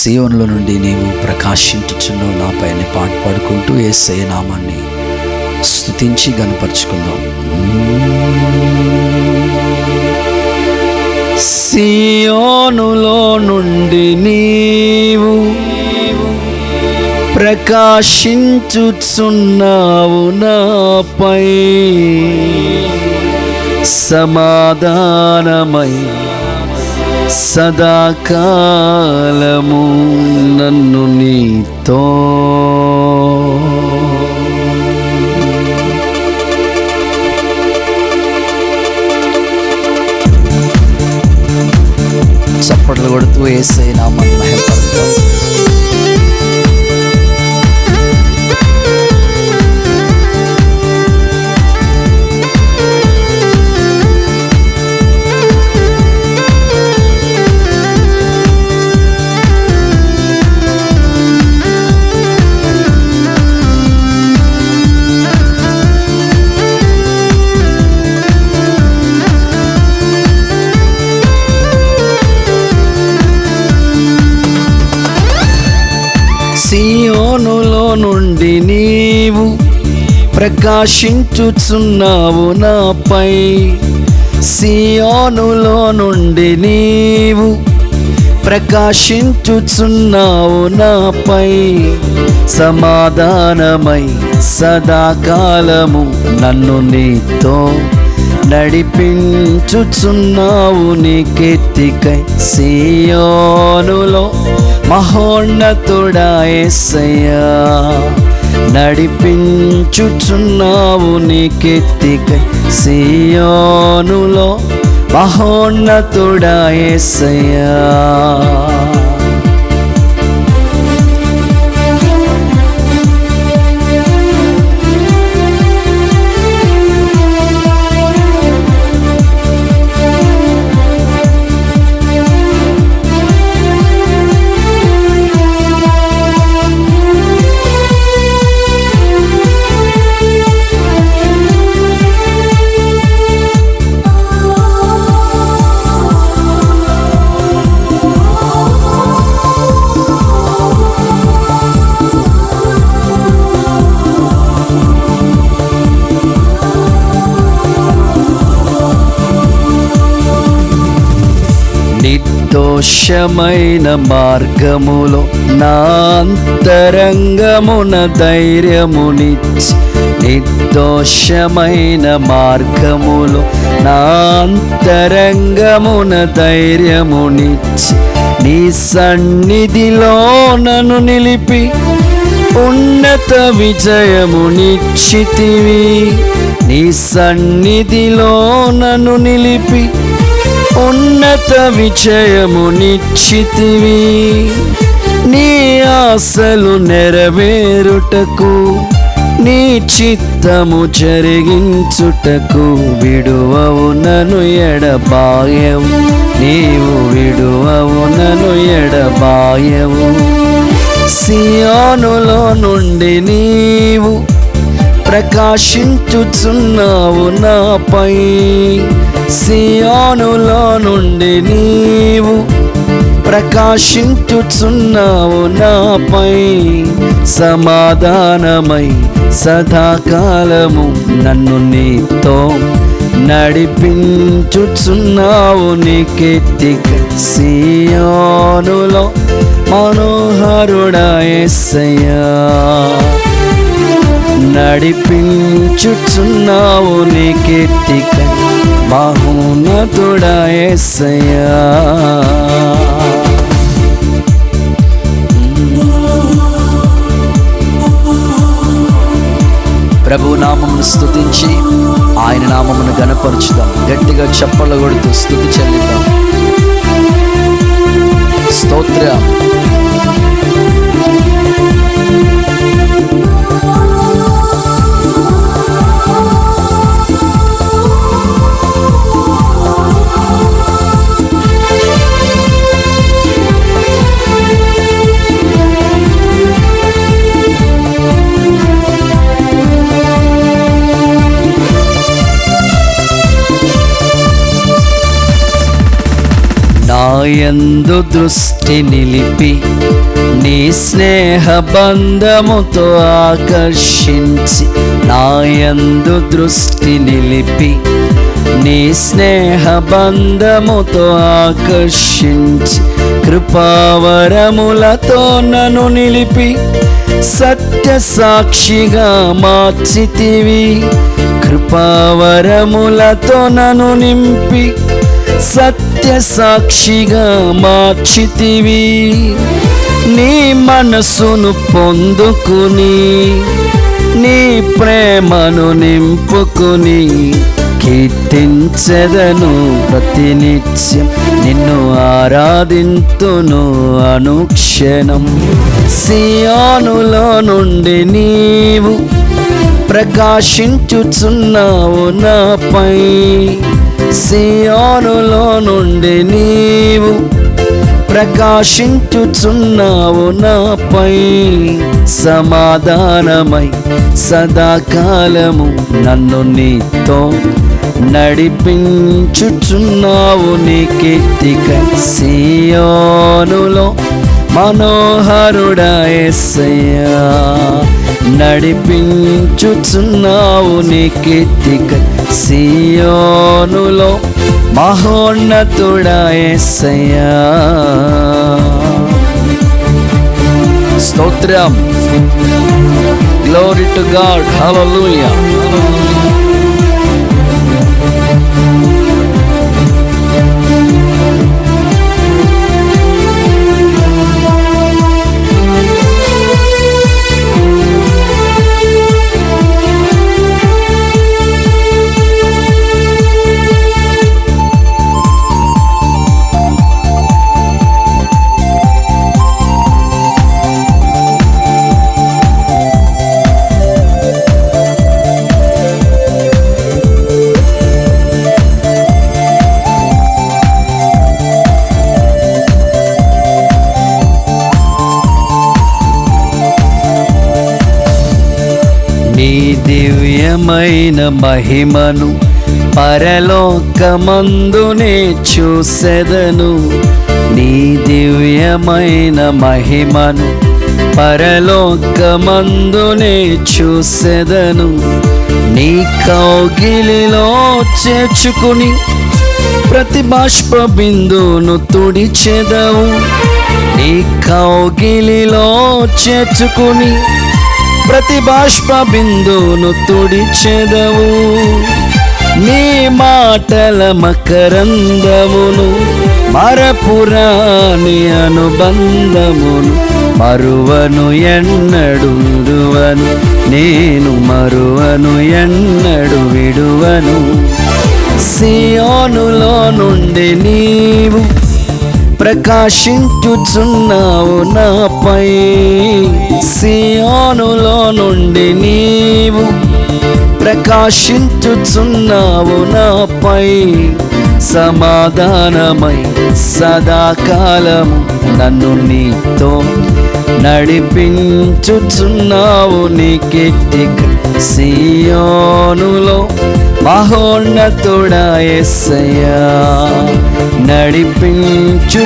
సియోనులో నుండి నీవు ప్రకాశించుచున్నావు నాపై అనే పాట పాడుకుంటూ యేసయ్య నామాన్ని స్తుతించి గనపరుచుకుందాం. సియోనులో నుండి నీవు ప్రకాశించుచున్నావు నాపై, సమాధానమై సదాకాలము నన్ను నీతో చప్పట్లు కొడుతూ యేసయ్య నామాన్ని మహిమపరుద్దాం. సియోనులో నుండి నీవు ప్రకాశించుచున్నావు నాపై, సియోనులో నుండి నీవు ప్రకాశించుచున్నావు నాపై, సమాధానమై సదాకాలము నన్ను నీతో నడిపించుచున్నావు నీ కీర్తికై. సియోనులో మహోన్నతుడా యేసయ్యా, నడిపించుచున్నావు నీ కీర్తికై. సియోనులో మహోన్నతుడా యేసయ్యా, నిర్దోషమైన మార్గములో నా అంతరంగమున ధైర్యమునిచ్చి, నిర్దోషమైన మార్గములో నా అంతరంగమున ధైర్యమునిచ్చి, నీ సన్నిధిలో నన్ను నిలిపి ఉన్నత విజయమునిచ్చితివి. నీ సన్నిధిలో నన్ను నిలిపి ఉన్నత విజయమునిచ్చితివి. నీ ఆశలు నెరవేరుటకు, నీ చిత్తము జరిగించుటకు విడువవు నన్ను ఎడబాయవు, నీవు విడువవు నన్ను ఎడబాయవు. సియోనులో నుండి నీవు ప్రకాశించుచున్నావు నాపై, సియోనులో నుండి నీవు ప్రకాశించుచున్నావు నాపై, సమాధానమై సదాకాలము నన్ను నీతో నడిపించుచున్నావు నీ కీర్తికై. సియోనులో మనోహరుడా యేసయ్యా, నడిపించుచున్నావు నీ కీర్తికై. మహోన్నతుడా యేసయ్యా, ప్రభు నామమును స్తుతించి ఆయన నామమును ఘనపరచుదాం. గట్టిగా చప్పట్లు కొడుతూ స్తుతి చెల్లిద్దాం. స్తోత్రం. యందు దృష్టి నిలిపి నీ స్నేహ బంధముతో ఆకర్షించి, నా యందు దృష్టి నిలిపి నీ స్నేహ బంధముతో ఆకర్షించి, కృపావరములతో నన్ను నిలిపి సత్య సాక్షిగా మార్చితివి. కృపావరములతో నన్ను నింపి సత్య సాక్షిగా మార్చితివి. నీ మనసును పొందుకుని నీ ప్రేమను నింపుకుని కీర్తించెదను ప్రతినిత్యం, నిన్ను ఆరాధింతును అనుక్షణం. సియోనులో నుండి నీవు ప్రకాశించుచున్నావు నాపై, సియోనులో నుండి నీవు ప్రకాశించుచున్నావు నాపై. సమాధానమై సదాకాలము నన్ను నీతో నడిపించుచున్నావు నీ కీర్తికై. సియోనులో మనోహరుడా యేసయ్యా, నడిపించుచున్నావు నీ కీర్తికై. సియోనులో మహోన్నతుడా యేసయ్యా. స్తోత్రం. Glory to God. హల్లెలూయా. నీ దివ్యమైన మహిమను పరలోకమందునే చూసెదను. నీ దివ్యమైన మహిమను పరలోకమందునే చూసెదను. నీ కౌగిలిలో చేర్చుకుని ప్రతి బాష్ప బిందును తుడిచెదవు. నీ కౌగిలిలో చేర్చుకుని ప్రతి బాష్ప బిందును తుడిచెదవు. నీ మాటల మకరందమును మరపురాని అనుబంధమును మరువను ఎన్నడు విడువను, నేను మరువను ఎన్నడు విడువను. సియోనులో నుండి నీవు ప్రకాశించుచున్నావు నాపై, సియోనులో నుండి నీవు ప్రకాశించుచున్నావు నాపై. సమాధానమై సదాకాలము నన్ను నీతో నడిపించుచున్నావు నీ కీర్తికై. సియోనులో మహోన్నతుడా యేసయ్యా, నడిపించుచున్నావు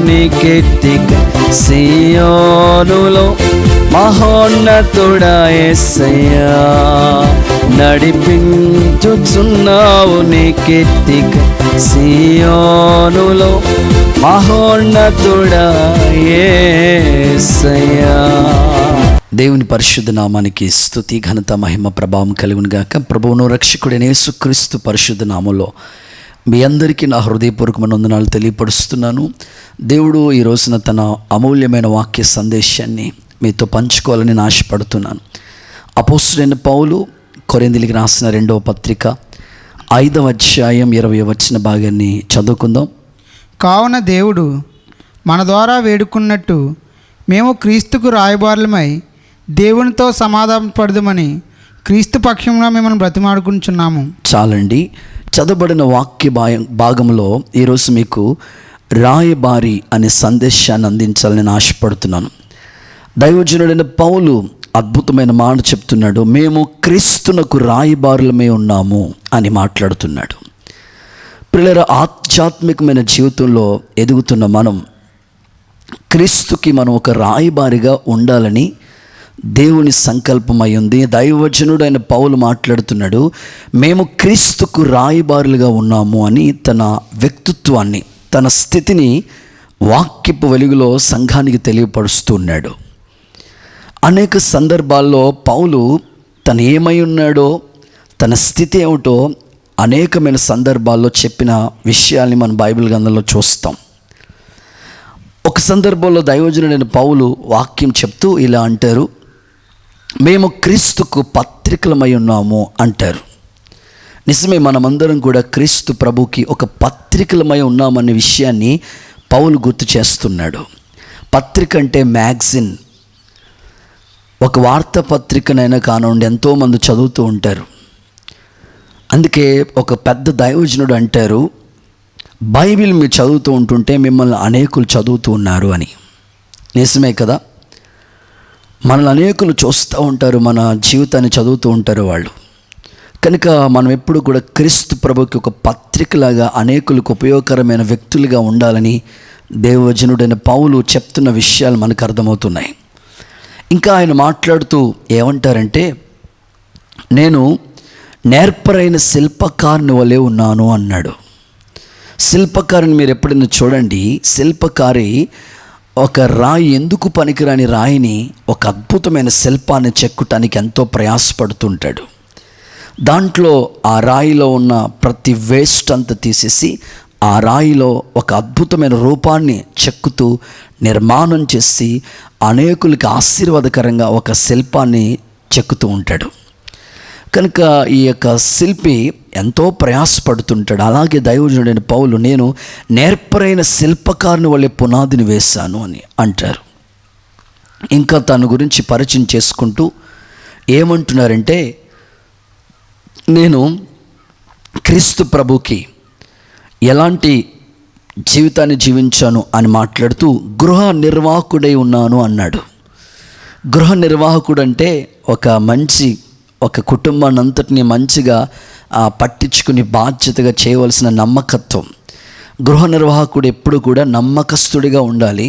నీ కీర్తికై. సియోనులో మహోన్నతుడా యేసయ్యా, నడిపించుచున్నావు నీ కీర్తికై. సియోనులో మహోన్నతుడా యేసయ్యా. దేవుని పరిశుద్ధ నామానికి స్తుతి ఘనత మహిమ ప్రభావం కలుగును గాక. ప్రభువును రక్షకుడైన యేసుక్రీస్తు పరిశుద్ధ నామములో మీ అందరికీ నా హృదయపూర్వకమైన వందనాలు తెలియపరుస్తున్నాను. దేవుడు ఈ రోజున తన అమూల్యమైన వాక్య సందేశాన్ని మీతో పంచుకోవాలని ఆశపడుతున్నాను. అపోస్తలుడైన పౌలు కొరింథీయులకు రాసిన 2వ పత్రిక 5వ అధ్యాయం 20వ వచన భాగాన్ని చదువుకుందాం. కావున దేవుడు మన ద్వారా వేడుకున్నట్టు మేము క్రీస్తుకు రాయబారులమై దేవునితో సమాధానపడదుమని క్రీస్తు పక్షంలో మిమ్మల్ని బ్రతిమాడుకుంటున్నాము. చాలండి. చదవబడిన వాక్య భాగంలో ఈరోజు మీకు రాయబారి అనే సందేశాన్ని అందించాలని ఆశపడుతున్నాను. దైవజనుడైన పౌలు అద్భుతమైన మాట చెప్తున్నాడు. మేము క్రీస్తునకు రాయబారులమే ఉన్నాము అని మాట్లాడుతున్నాడు. ప్రియులారా, ఆధ్యాత్మికమైన జీవితంలో ఎదుగుతున్న మనం క్రీస్తుకి మనం ఒక రాయబారిగా ఉండాలని దేవుని సంకల్పమై ఉంది. దైవజనుడు అయిన పౌలు మాట్లాడుతున్నాడు, మేము క్రీస్తుకు రాయబారులుగా ఉన్నాము అని తన వ్యక్తిత్వాన్ని, తన స్థితిని వాక్యపు వెలుగులో సంఘానికి తెలియపరుస్తూ ఉన్నాడు. అనేక సందర్భాల్లో పౌలు తను ఏమై ఉన్నాడో, తన స్థితి ఏమిటో అనేకమైన సందర్భాల్లో చెప్పిన విషయాల్ని మనం బైబిల్ గ్రంథంలో చూస్తాం. ఒక సందర్భంలో దైవజనుడైన పౌలు వాక్యం చెప్తూ ఇలా అంటారు, మేము క్రీస్తుకు పత్రికలమై ఉన్నాము అంటారు. నిజమే, మనమందరం కూడా క్రీస్తు ప్రభుకి ఒక పత్రికలమై ఉన్నామనే విషయాన్ని పౌలు గుర్తు చేస్తున్నాడు. పత్రిక అంటే మ్యాగజిన్, ఒక వార్తాపత్రికనైనా కానివ్వండి, ఎంతోమంది చదువుతూ ఉంటారు. అందుకే ఒక పెద్ద దైవజనుడు అంటారు, బైబిల్ మీరు చదువుతూ ఉంటుంటే మిమ్మల్ని అనేకులు చదువుతూ ఉన్నారు అని. నిజమే కదా, మనల్ని అనేకులు చూస్తూ ఉంటారు, మన జీవితాన్ని చదువుతూ ఉంటారు వాళ్ళు. కనుక మనం ఎప్పుడు కూడా క్రీస్తు ప్రభుకి ఒక పత్రికలాగా అనేకులకు ఉపయోగకరమైన వ్యక్తులుగా ఉండాలని దైవజనుడైన పౌలు చెప్తున్న విషయాలు మనకు అర్థమవుతున్నాయి. ఇంకా ఆయన మాట్లాడుతూ ఏమంటారంటే, నేను నేర్పరైన శిల్పకారుని వలె ఉన్నాను అన్నాడు. శిల్పకారుని మీరు ఎప్పుడైనా చూడండి, శిల్పకారి ఒక రాయి, ఎందుకు పనికిరాని రాయిని ఒక అద్భుతమైన శిల్పాన్ని చెక్కటానికి ఎంతో ప్రయాసపడుతుంటాడు. దాంట్లో ఆ రాయిలో ఉన్న ప్రతి వేస్ట్ అంతా తీసేసి ఆ రాయిలో ఒక అద్భుతమైన రూపాన్ని చెక్కుతూ నిర్మాణం చేసి అనేకులకి ఆశీర్వాదకరంగా ఒక శిల్పాన్ని చెక్కుతూ ఉంటాడు. కనుక ఈ యొక్క శిల్పి ఎంతో ప్రయాసపడుతుంటాడు. అలాగే దైవజనుడైన పౌలు, నేను నేర్పరైన శిల్పకారుని వల్లే పునాదిని వేశాను అని అంటారు. ఇంకా తన గురించి పరిచయం చేసుకుంటూ ఏమంటున్నారంటే, నేను క్రీస్తు ప్రభుకి ఎలాంటి జీవితాన్ని జీవించాను అని మాట్లాడుతూ గృహ నిర్వాహకుడై ఉన్నాను అన్నాడు. గృహ నిర్వాహకుడు అంటే ఒక కుటుంబాన్ని అంతటిని మంచిగా పట్టించుకుని బాధ్యతగా చేయవలసిన నమ్మకత్వం. గృహ నిర్వాహకుడు ఎప్పుడు కూడా నమ్మకస్తుడిగా ఉండాలి.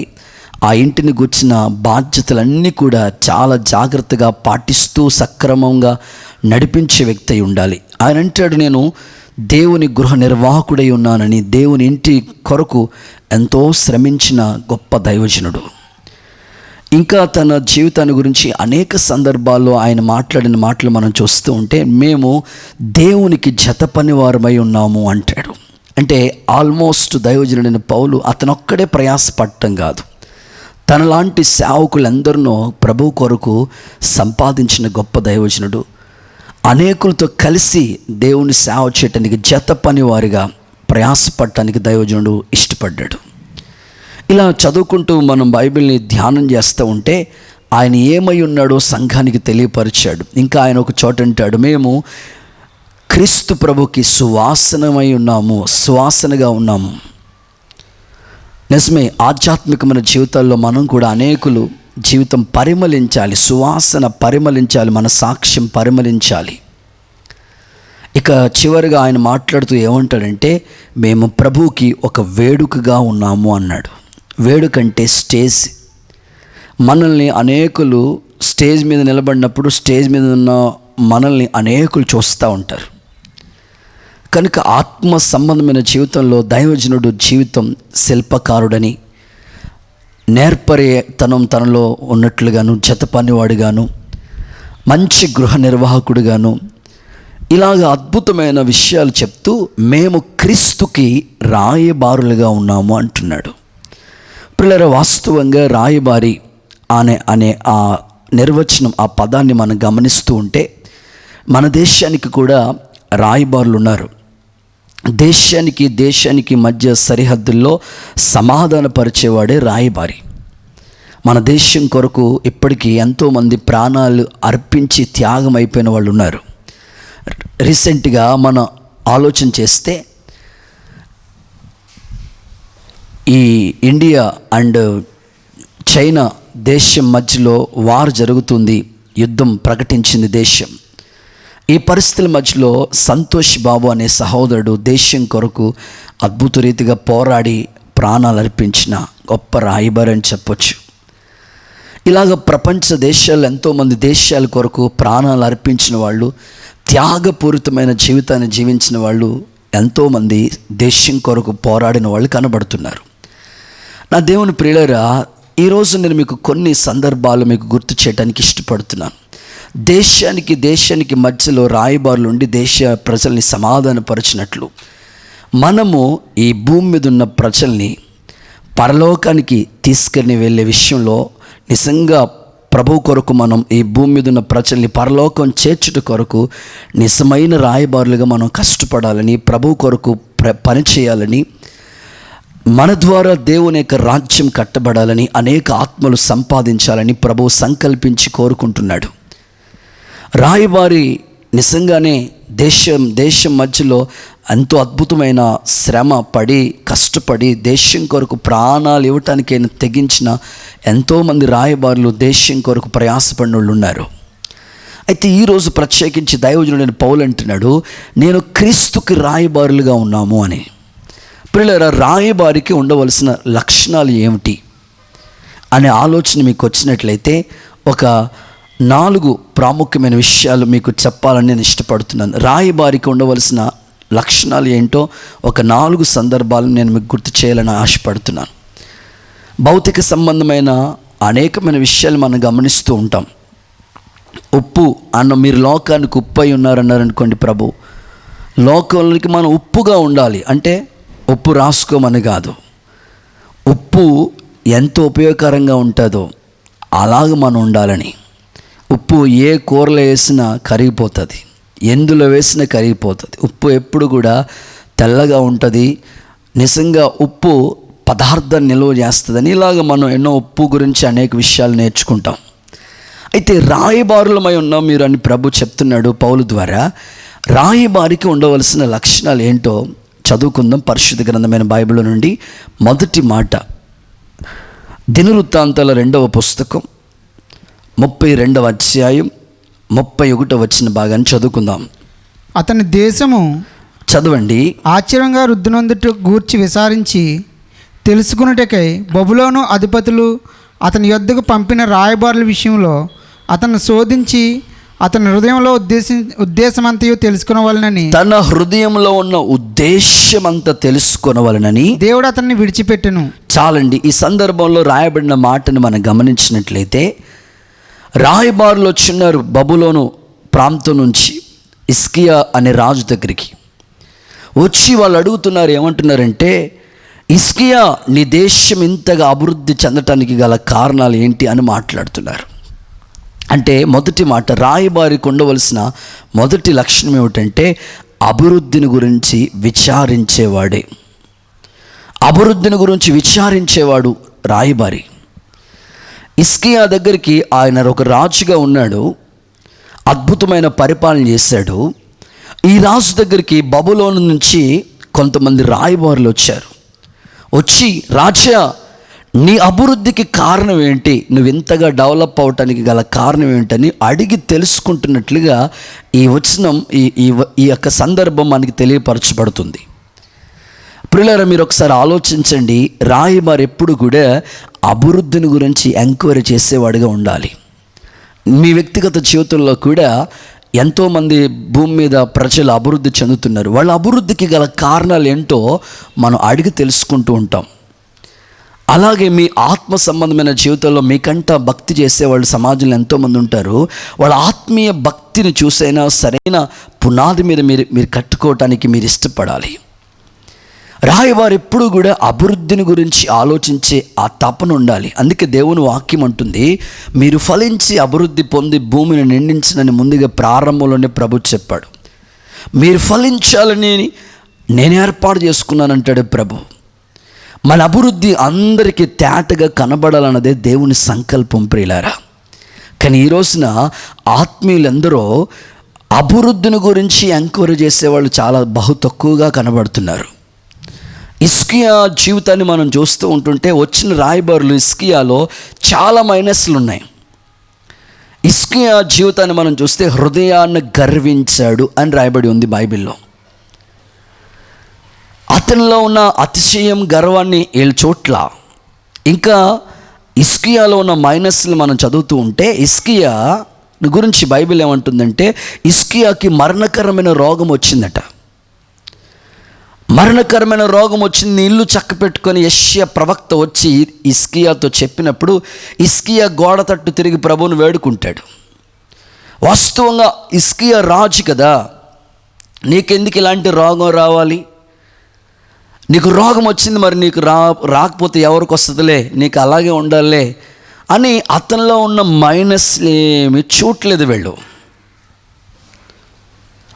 ఆ ఇంటిని గుర్చిన బాధ్యతలన్నీ కూడా చాలా జాగ్రత్తగా పాటిస్తూ సక్రమంగా నడిపించే వ్యక్తి అయి ఉండాలి. ఆయన అంటాడు, నేను దేవుని గృహ నిర్వాహకుడై ఉన్నానని. దేవుని ఇంటి కొరకు ఎంతో శ్రమించిన గొప్ప దైవజనుడు. ఇంకా తన జీవితాన్ని గురించి అనేక సందర్భాల్లో ఆయన మాట్లాడిన మాటలు మనం చూస్తూ ఉంటే, మేము దేవునికి జత పనివారమై ఉన్నాము అంటాడు. అంటే ఆల్మోస్ట్ దైవజనుడైన పౌలు అతనొక్కడే ప్రయాసపడటం కాదు, తనలాంటి సేవకులందరినో ప్రభు కొరకు సంపాదించిన గొప్ప దైవజనుడు. అనేకులతో కలిసి దేవుని సేవ చేయటానికి జత పనివారిగా ప్రయాసపడటానికి దైవజనుడు ఇష్టపడ్డాడు. ఇలా చదువుకుంటూ మనం బైబిల్ని ధ్యానం చేస్తూ ఉంటే ఆయన ఏమై ఉన్నాడో సంఘానికి తెలియపరిచాడు. ఇంకా ఆయన ఒక చోట అంటాడు, మేము క్రీస్తు ప్రభుకి సువాసనమై ఉన్నాము, సువాసనగా ఉన్నాము. నిజమే, ఆధ్యాత్మికమైన జీవితాల్లో మనం కూడా అనేకులు జీవితం పరిమళించాలి, సువాసన పరిమళించాలి, మన సాక్ష్యం పరిమళించాలి. ఇక చివరిగా ఆయన మాట్లాడుతూ ఏమంటాడంటే, మేము ప్రభువుకి ఒక వేడుకగా ఉన్నాము అన్నాడు. వేడుకంటే స్టేజ్. మనల్ని అనేకులు స్టేజ్ మీద నిలబడినప్పుడు స్టేజ్ మీద ఉన్న మనల్ని అనేకులు చూస్తూ ఉంటారు. కనుక ఆత్మ సంబంధమైన జీవితంలో దైవజనుడు జీవితం శిల్పకారుడని, తనలో ఉన్నట్లుగాను, జత పనివాడుగాను, మంచి గృహ నిర్వాహకుడుగాను, ఇలాగ అద్భుతమైన విషయాలు చెప్తూ మేము క్రీస్తుకి రాయబారులుగా ఉన్నాము అంటున్నాడు. పిల్లల, వాస్తవంగా రాయబారి అనే ఆ నిర్వచనం, ఆ పదాన్ని మనం గమనిస్తూ ఉంటే మన దేశానికి కూడా రాయబారులు ఉన్నారు. దేశానికి మధ్య సరిహద్దుల్లో సమాధానపరిచేవాడే రాయబారి. మన దేశం కొరకు ఇప్పటికీ ఎంతోమంది ప్రాణాలు అర్పించి త్యాగం అయిపోయిన వాళ్ళు ఉన్నారు. రీసెంట్గా మనం ఆలోచన చేస్తే ఈ ఇండియా అండ్ చైనా దేశం మధ్యలో వార్ జరుగుతుంది, యుద్ధం ప్రకటించింది దేశం. ఈ పరిస్థితుల మధ్యలో సంతోష్ బాబు అనే సహోదరుడు దేశం కొరకు అద్భుత రీతిగా పోరాడి ప్రాణాలు అర్పించిన గొప్ప రాయబారి అని చెప్పొచ్చు. ఇలాగ ప్రపంచ దేశాలు ఎంతోమంది దేశాల కొరకు ప్రాణాలు అర్పించిన వాళ్ళు, త్యాగపూరితమైన జీవితాన్ని జీవించిన వాళ్ళు ఎంతోమంది దేశం కొరకు పోరాడిన వాళ్ళు కనబడుతున్నారు. నా దేవుని ప్రియులారా, ఈరోజు నేను మీకు కొన్ని సందర్భాలు మీకు గుర్తు చేయడానికి ఇష్టపడుతున్నాను. దేశానికి మధ్యలో రాయబారులు ఉండి దేశ ప్రజల్ని సమాధానపరిచినట్లు మనము ఈ భూమి మీద ఉన్న ప్రజల్ని పరలోకానికి తీసుకుని వెళ్ళే విషయంలో నిజంగా ప్రభు కొరకు మనం ఈ భూమి మీద ఉన్న ప్రజల్ని పరలోకం చేర్చుట కొరకు నిజమైన రాయబారులుగా మనం కష్టపడాలని, ప్రభు కొరకు పని చేయాలని, మన ద్వారా దేవుని యొక్క రాజ్యం కట్టబడాలని, అనేక ఆత్మలు సంపాదించాలని ప్రభు సంకల్పించి కోరుకుంటున్నాడు. రాయబారి నిజంగానే దేశం మధ్యలో ఎంతో అద్భుతమైన శ్రమ పడి కష్టపడి దేశం కొరకు ప్రాణాలు ఇవ్వటానికైనా తెగించిన ఎంతోమంది రాయబారులు దేశం కొరకు ప్రయాసపడిన వాళ్ళు ఉన్నారు. అయితే ఈరోజు ప్రత్యేకించి దైవజనుడైన పౌలు అంటున్నాడు, నేను క్రీస్తుకి రాయబారులుగా ఉన్నాము అని. పిల్లల రాయబారికి ఉండవలసిన లక్షణాలు ఏమిటి అనే ఆలోచన మీకు వచ్చినట్లయితే ఒక 4 ప్రాముఖ్యమైన విషయాలు మీకు చెప్పాలని నేను ఇష్టపడుతున్నాను. రాయబారికి ఉండవలసిన లక్షణాలు ఏంటో ఒక 4 సందర్భాలను నేను మీకు గుర్తు చేయాలని ఆశపడుతున్నాను. భౌతిక సంబంధమైన అనేకమైన విషయాలు మనం గమనిస్తూ ఉంటాం. ఉప్పు అన్న, మీరు లోకానికి ఉప్పు అయి ఉన్నారన్నారనుకోండి ప్రభు, లోకానికి మనం ఉప్పుగా ఉండాలి అంటే ఉప్పు రాసుకోమని కాదు, ఉప్పు ఎంతో ఉపయోగకరంగా ఉంటుందో అలాగ మనం ఉండాలని. ఉప్పు ఏ కూరలో వేసినా కరిగిపోతుంది, ఎందులో వేసినా కరిగిపోతుంది. ఉప్పు ఎప్పుడు కూడా తెల్లగా ఉంటుంది. నిజంగా ఉప్పు పదార్థాన్ని నిల్వ చేస్తుందని ఇలాగ మనం ఎన్నో ఉప్పు గురించి అనేక విషయాలు నేర్చుకుంటాం. అయితే రాయబారులమై ఉన్నాం మీరు అని ప్రభు చెప్తున్నాడు పౌలు ద్వారా. రాయబారికి ఉండవలసిన లక్షణాలు ఏంటో చదువుకుందాం. పరిశుద్ధ గ్రంథమైన బైబిల్ నుండి మొదటి మాట, దినవృత్తాంతాల 2వ పుస్తకం 32వ అధ్యాయం 31వ వచన భాగాన్ని చదువుకుందాం. అతని దేశము, చదవండి, ఆశ్చర్యంగా వృద్ధినొందుట గూర్చి విచారించి తెలుసుకున్నటకై బబులోను అధిపతులు అతని యొద్దకు పంపిన రాయబారుల విషయంలో అతను శోధించి అతని హృదయంలో ఉద్దేశమంతయు తెలుసుకునవలనని, తన హృదయంలో ఉన్న ఉద్దేశమంతా తెలుసుకునవలనని దేవుడు అతన్ని విడిచిపెట్టెను. చాలండి. ఈ సందర్భంలో రాయబడిన మాటను మనం గమనించినట్లయితే, రాయబారులు వచ్చినారు బబులోను ప్రాంతం నుంచి హిజ్కియా అనే రాజు దగ్గరికి వచ్చి వాళ్ళు అడుగుతున్నారు. ఏమంటున్నారంటే, హిజ్కియా, నీ దేశం ఇంతగా అభివృద్ధి చెందటానికి గల కారణాలు ఏంటి అని మాట్లాడుతున్నారు. అంటే మొదటి మాట, రాయబారికి ఉండవలసిన మొదటి లక్షణం ఏమిటంటే అభివృద్ధిని గురించి విచారించేవాడే. అభివృద్ధిని గురించి విచారించేవాడు రాయబారి. హిజ్కియా దగ్గరికి ఆయన ఒక రాజుగా ఉన్నాడు, అద్భుతమైన పరిపాలన చేశాడు. ఈ రాజు దగ్గరికి బబులోను నుంచి కొంతమంది రాయబారులు వచ్చారు. వచ్చి, రాజా, నీ అభివృద్ధికి కారణం ఏంటి, నువ్వు ఇంతగా డెవలప్ అవటానికి గల కారణం ఏంటని అడిగి తెలుసుకుంటున్నట్లుగా ఈ వచనం ఈ యొక్క సందర్భం మనకి తెలియపరచబడుతుంది. ప్రియులారా, మీరు ఒకసారి ఆలోచించండి. రాయబారి ఎప్పుడు కూడా అభివృద్ధిని గురించి ఎంక్వైరీ చేసేవాడిగా ఉండాలి. మీ వ్యక్తిగత జీవితంలో కూడా ఎంతోమంది భూమి మీద ప్రజలు అభివృద్ధి చెందుతున్నారు. వాళ్ళ అభివృద్ధికి గల కారణాలు ఏంటో మనం అడిగి తెలుసుకుంటూ ఉంటాం. అలాగే మీ ఆత్మ సంబంధమైన జీవితంలో మీకంట భక్తి చేసేవాళ్ళు సమాజంలో ఎంతోమంది ఉంటారు. వాళ్ళ ఆత్మీయ భక్తిని చూసైనా సరైన పునాది మీద మీరు కట్టుకోవటానికి మీరు ఇష్టపడాలి. రాయవారు ఎప్పుడు కూడా అభివృద్ధిని గురించి ఆలోచించే ఆ తపన ఉండాలి. అందుకే దేవుని వాక్యం అంటుంది, మీరు ఫలించి అభివృద్ధి పొంది భూమిని నిండించనని ముందుగా ప్రారంభంలోనే ప్రభు చెప్పాడు. మీరు ఫలించాలని నేను ఏర్పాటు చేసుకున్నానంటాడు ప్రభు. మన అభివృద్ధి అందరికీ తేటగా కనబడాలన్నదే దేవుని సంకల్పం ప్రియులారా. కానీ ఈ రోజున ఆత్మీయులందరూ అభివృద్ధిని గురించి ఎంక్వైరీ చేసేవాళ్ళు చాలా బహు తక్కువగా కనబడుతున్నారు. హిజ్కియా జీవితాన్ని మనం చూస్తూ ఉంటుంటే వచ్చిన రాయబారులు హిజ్కియాలో చాలా మైనస్లు ఉన్నాయి. హిజ్కియా జీవితాన్ని మనం చూస్తే హృదయాన్ని గర్వించాడు అని రాయబడి ఉంది బైబిల్లో. అతనిలో ఉన్న అతిశయం, గర్వాన్ని ఏళ్ళు చోట్ల. ఇంకా హిజ్కియాలో ఉన్న మైనస్లు మనం చదువుతూ ఉంటే హిజ్కియా గురించి బైబిల్ ఏమంటుందంటే హిజ్కియాకి మరణకరమైన రోగం వచ్చిందట. మరణకరమైన రోగం వచ్చింది. ఇల్లు చక్క పెట్టుకొని యెషయా ప్రవక్త వచ్చి హిజ్కియాతో చెప్పినప్పుడు హిజ్కియా గోడ తట్టు తిరిగి ప్రభువును వేడుకుంటాడు. వాస్తవంగా హిజ్కియా రాజు కదా, నీకెందుకు ఇలాంటి రోగం రావాలి, నీకు రోగం వచ్చింది, మరి నీకు రాకపోతే ఎవరికి వస్తుందిలే, నీకు అలాగే ఉండాలే అని అతనిలో ఉన్న మైనస్లు ఏమి చూడలేదు. వీళ్ళు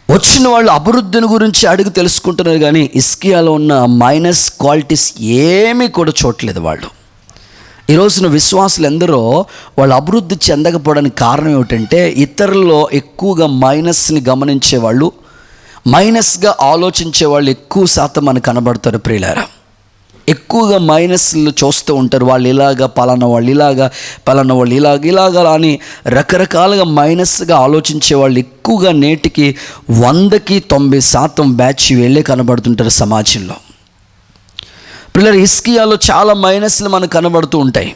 వచ్చిన వాళ్ళు అభివృద్ధిని గురించి అడిగి తెలుసుకుంటున్నారు, కానీ హిజ్కియాలో ఉన్న మైనస్ క్వాలిటీస్ ఏమీ కూడా చూడలేదు వాళ్ళు. ఈ రోజున విశ్వాసులు ఎందరో వాళ్ళు అభివృద్ధి చెందకపోవడానికి కారణం ఏమిటంటే ఇతరుల్లో ఎక్కువగా మైనస్ని గమనించేవాళ్ళు, మైనస్గా ఆలోచించే వాళ్ళు ఎక్కువ శాతం మనకు కనబడతారు. ప్రియులారా, ఎక్కువగా మైనస్లు చూస్తూ ఉంటారు. వాళ్ళు ఇలాగా, పలానా వాళ్ళు ఇలాగా, పలానా వాళ్ళు ఇలాగా అని రకరకాలుగా మైనస్గా ఆలోచించే వాళ్ళు ఎక్కువగా నేటికి 100కి 90% బ్యాచ్ వెళ్ళే కనబడుతుంటారు సమాజంలో. పిల్లలు, హిజ్కియాలో చాలా మైనస్లు మనకు కనబడుతూ ఉంటాయి.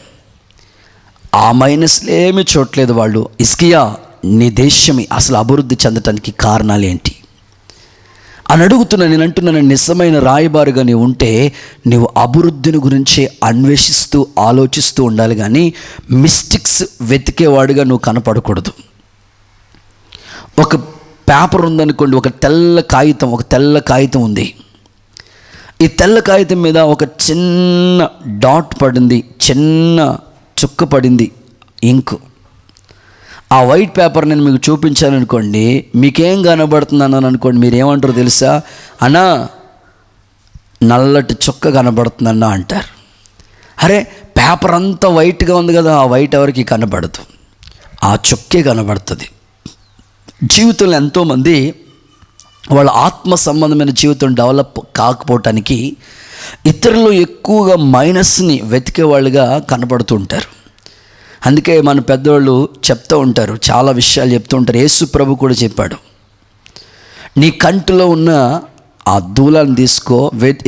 ఆ మైనస్లు ఏమీ చూడలేదు వాళ్ళు. హిజ్కియా, నీ దేశం అసలు అభివృద్ధి చెందటానికి కారణాలు ఏంటి అని అడుగుతున్నా. నేను అంటున్నాను, నిజమైన రాయబారుగా నీవు ఉంటే నీవు అభివృద్ధిని గురించి అన్వేషిస్తూ ఆలోచిస్తూ ఉండాలి, కానీ మిస్టేక్స్ వెతికేవాడుగా నువ్వు కనపడకూడదు. ఒక పేపర్ ఉందనుకోండి, ఒక తెల్ల కాగితం ఉంది. ఈ తెల్ల కాగితం మీద ఒక చిన్న డాట్ పడింది, చిన్న చుక్క పడింది, ఇంకు. ఆ వైట్ పేపర్ నేను మీకు చూపించాను అనుకోండి, మీకేం కనబడుతుంది అన్నాను అనుకోండి, మీరు ఏమంటారు తెలుసా? అన్నా, నల్లటి చుక్క కనబడుతుందన్నా అంటారు. అరే, పేపర్ అంతా వైట్గా ఉంది కదా, ఆ వైట్ ఎవరికి కనబడదు, ఆ చుక్కే కనబడుతుంది. జీవితంలో ఎంతోమంది వాళ్ళ ఆత్మ సంబంధమైన జీవితం డెవలప్ కాకపోవటానికి ఇతరులు ఎక్కువగా మైనస్ని వెతికే వాళ్ళుగా కనబడుతూ ఉంటారు. అందుకే మన పెద్దవాళ్ళు చెప్తూ ఉంటారు, చాలా విషయాలు చెప్తూ ఉంటారు. యేసు ప్రభు కూడా చెప్పాడు, నీ కంటిలో ఉన్న ఆ దూలాన్ని తీసుకో,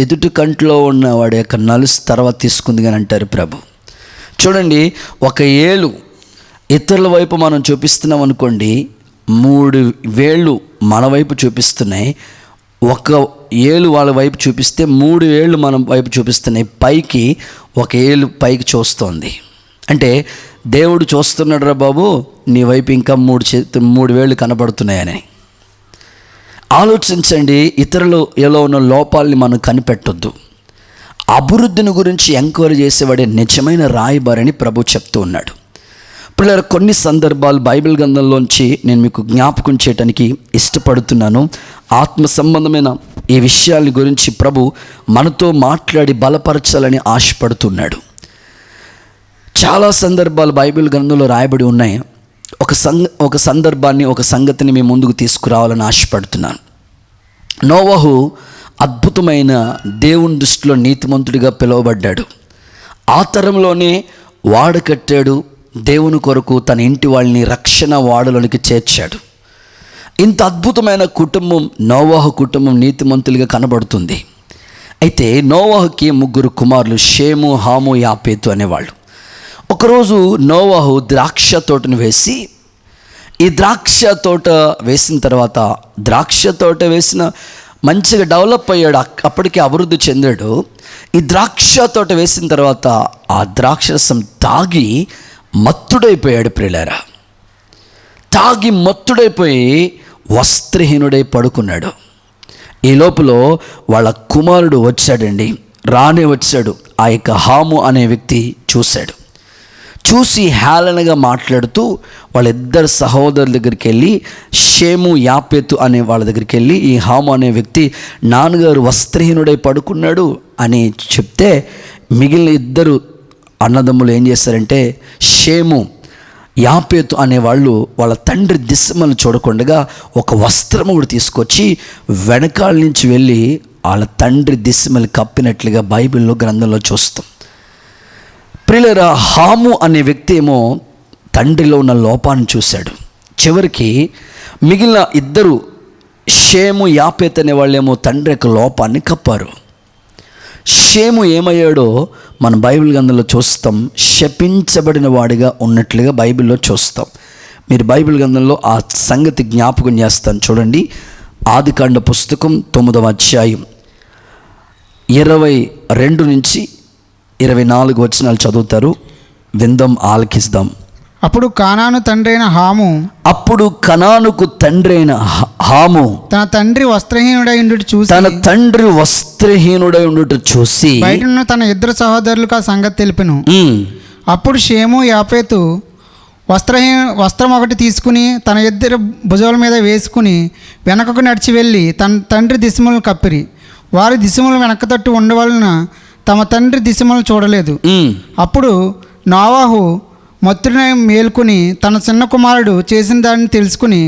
ఎదుటి కంటిలో ఉన్న వాడి యొక్క నలుసు తర్వాత తీసుకుంది అని అంటారు ప్రభు. చూడండి, ఒక ఏలు ఇతరుల వైపు మనం చూపిస్తున్నాం అనుకోండి, 3 వేళ్ళు మన వైపు చూపిస్తున్నాయి. ఒక ఏలు వాళ్ళ వైపు చూపిస్తే 3 వేళ్ళు మన వైపు చూపిస్తున్నాయి. పైకి ఒక ఏలు పైకి చూస్తోంది. అంటే దేవుడు చూస్తున్నాడు, రా బాబు నీ వైపు ఇంకా 3 వేళ్ళు కనబడుతున్నాయని. ఆలోచించండి, ఇతరులు ఎలా ఉన్న లోపాలని మనం కనిపెట్టొద్దు. అభివృద్ధిని గురించి ఎంక్వైరీ చేసేవాడే నిజమైన రాయబారని ప్రభు చెప్తూ ఉన్నాడు. పిల్లలు, కొన్ని సందర్భాలు బైబిల్ గ్రంథంలోంచి నేను మీకు జ్ఞాపకం చేయడానికి ఇష్టపడుతున్నాను. ఆత్మ సంబంధమైన ఈ విషయాల గురించి ప్రభు మనతో మాట్లాడి బలపరచాలని ఆశపడుతున్నాడు. చాలా సందర్భాలు బైబిల్ గ్రంథంలో రాయబడి ఉన్నాయి. ఒక సందర్భాన్ని, ఒక సంగతిని మీ ముందుకు తీసుకురావాలని ఆశపడుతున్నాను. నోవహు అద్భుతమైన దేవుని దృష్టిలో నీతిమంతుడిగా పిలువబడ్డాడు. ఆ తరంలోనే వాడు కట్టాడు, దేవుని కొరకు తన ఇంటి వాళ్ళని రక్షణ వాడలోనికి చేర్చాడు. ఇంత అద్భుతమైన కుటుంబం నోవహు కుటుంబం నీతిమంతులుగా కనబడుతుంది. అయితే నోవహుకి 3 కుమారులు, షేము, హాము, యాపేతు అనేవాళ్ళు. ఒకరోజు నోవహు ద్రాక్ష తోటను వేసి, ఈ ద్రాక్ష తోట వేసిన తర్వాత ద్రాక్ష తోట వేసిన మంచిగా డెవలప్ అయ్యాడు, అప్పటికి అభివృద్ధి చెందాడు. ఈ ద్రాక్ష తోట వేసిన తర్వాత ఆ ద్రాక్షరసం తాగి మత్తుడైపోయాడు. ప్రియులారా, తాగి మత్తుడైపోయి వస్త్రహీనుడై పడుకున్నాడు. ఈ లోపల వాళ్ళ కుమారుడు వచ్చాడండి, రానే వచ్చాడు. ఆ యొక్క హాము అనే వ్యక్తి చూశాడు. చూసి హేళనగా మాట్లాడుతూ వాళ్ళిద్దరు సహోదరుల దగ్గరికి వెళ్ళి, షేము, యాపేతు అనే వాళ్ళ దగ్గరికి వెళ్ళి, ఈ హాము అనే వ్యక్తి నాన్నగారు వస్త్రహీనుడై పడుకున్నాడు అని చెప్తే, మిగిలిన 2 అన్నదమ్ములు ఏం చేస్తారంటే, షేము, యాపేతు అనేవాళ్ళు వాళ్ళ తండ్రి దిశమని చూడకుండా ఒక వస్త్రము కూడా తీసుకొచ్చి వెనకాల నుంచి వెళ్ళి వాళ్ళ తండ్రి దిశమని కప్పినట్లుగా బైబిల్లో గ్రంథంలో చూస్తాం. ప్రియులారా, హాము అనే వ్యక్తి ఏమో తండ్రిలో ఉన్న లోపాన్ని చూశాడు. చివరికి మిగిలిన ఇద్దరు షేము యాపేత్ అనే వాళ్ళేమో తండ్రి యొక్క లోపాన్ని కప్పారు. షేము ఏమయ్యాడో మన బైబిల్ గ్రంథంలో చూస్తాం, శపించబడిన వాడిగా ఉన్నట్లుగా బైబిల్లో చూస్తాం. మీరు బైబిల్ గ్రంథంలో ఆ సంగతి జ్ఞాపకం చేస్తాను చూడండి. ఆదికాండ పుస్తకం 9వ అధ్యాయం 22 నుంచి 24 వచనాలు చదువుతారు, విందాం, ఆలకిస్తాం. అప్పుడు కానానుకు తండ్రి అయిన హాము తన తండ్రి వస్త్రహీనుడై ఉండుట చూసి బయట తన ఇద్దరు సహోదరులకు ఆ సంగతి తెలిపెను. అప్పుడు షేము యాపేతు వస్త్రం ఒకటి తీసుకుని తన ఇద్దరు భుజాల మీద వేసుకుని వెనకకు నడిచి వెళ్ళి తన తండ్రి దిశములను కప్పిరి. వారి దిశములు వెనక తట్టు ఉండవలన తమ తండ్రి దిశములను చూడలేదు. అప్పుడు నోవాహు మత్తుడై మేల్కొని తన చిన్న కుమారుడు చేసిన దాన్ని తెలుసుకుని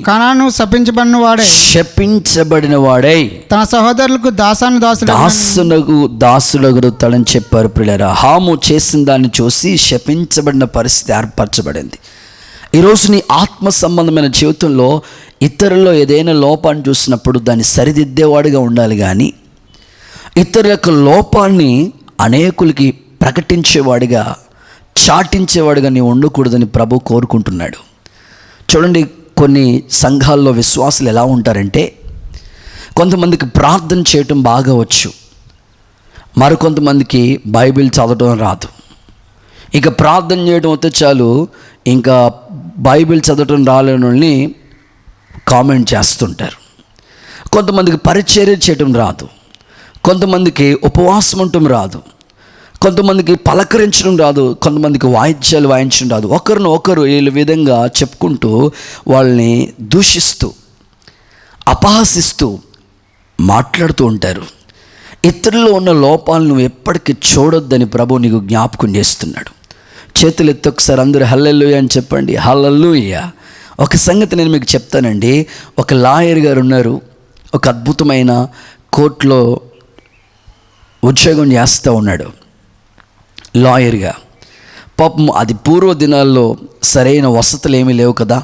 కనాను శపించబడిన వాడై తన సహోదరులకు దాసుడగుతాడని చెప్పారు. పిల్లరా, హాము చేసిన దాన్ని చూసి శపించబడిన పరిస్థితి ఏర్పరచబడింది. ఈరోజు నీ ఆత్మ సంబంధమైన జీవితంలో ఇతరుల్లో ఏదైనా లోపాన్ని చూసినప్పుడు దాన్ని సరిదిద్దేవాడిగా ఉండాలి, కానీ ఇతరుల యొక్క లోపాన్ని అనేకులకి ప్రకటించేవాడిగా, చాటించేవాడుగా నీవు ఉండకూడదని ప్రభు కోరుకుంటున్నాడు. చూడండి, కొన్ని సంఘాల్లో విశ్వాసులు ఎలా ఉంటారంటే, కొంతమందికి ప్రార్థన చేయటం బాగా వచ్చు, మరికొంతమందికి బైబిల్ చదవటం రాదు. ఇక ప్రార్థన చేయడం వస్తే చాలు, ఇంకా బైబిల్ చదవటం రాలేని వాళ్ళని కామెంట్ చేస్తుంటారు. కొంతమందికి పరిచర్య చేయటం రాదు, కొంతమందికి ఉపవాసం ఉండటం రాదు, కొంతమందికి పలకరించడం రాదు, కొంతమందికి వాయిద్యాలు వాయించడం రాదు. ఒకరిని ఒకరు ఈ విధంగా చెప్పుకుంటూ వాళ్ళని దూషిస్తూ అపహాసిస్తూ మాట్లాడుతూ ఉంటారు. ఇతరుల్లో ఉన్న లోపాలను నువ్వు ఎప్పటికీ చూడొద్దని ప్రభు నీకు జ్ఞాపకం చేస్తున్నాడు. చేతులు ఎత్తి ఒకసారి అందరూ హల్లెలూయా అని చెప్పండి. హల్లెలూయా. ఒక సంగతి నేను మీకు చెప్తానండి. ఒక లాయర్ గారు ఉన్నారు, ఒక అద్భుతమైన కోర్టులో ఉద్యోగం చేస్తూ ఉన్నాడు లాయర్గా. పాపం అది పూర్వ దినాల్లో సరైన వసతులు ఏమీ లేవు కదా,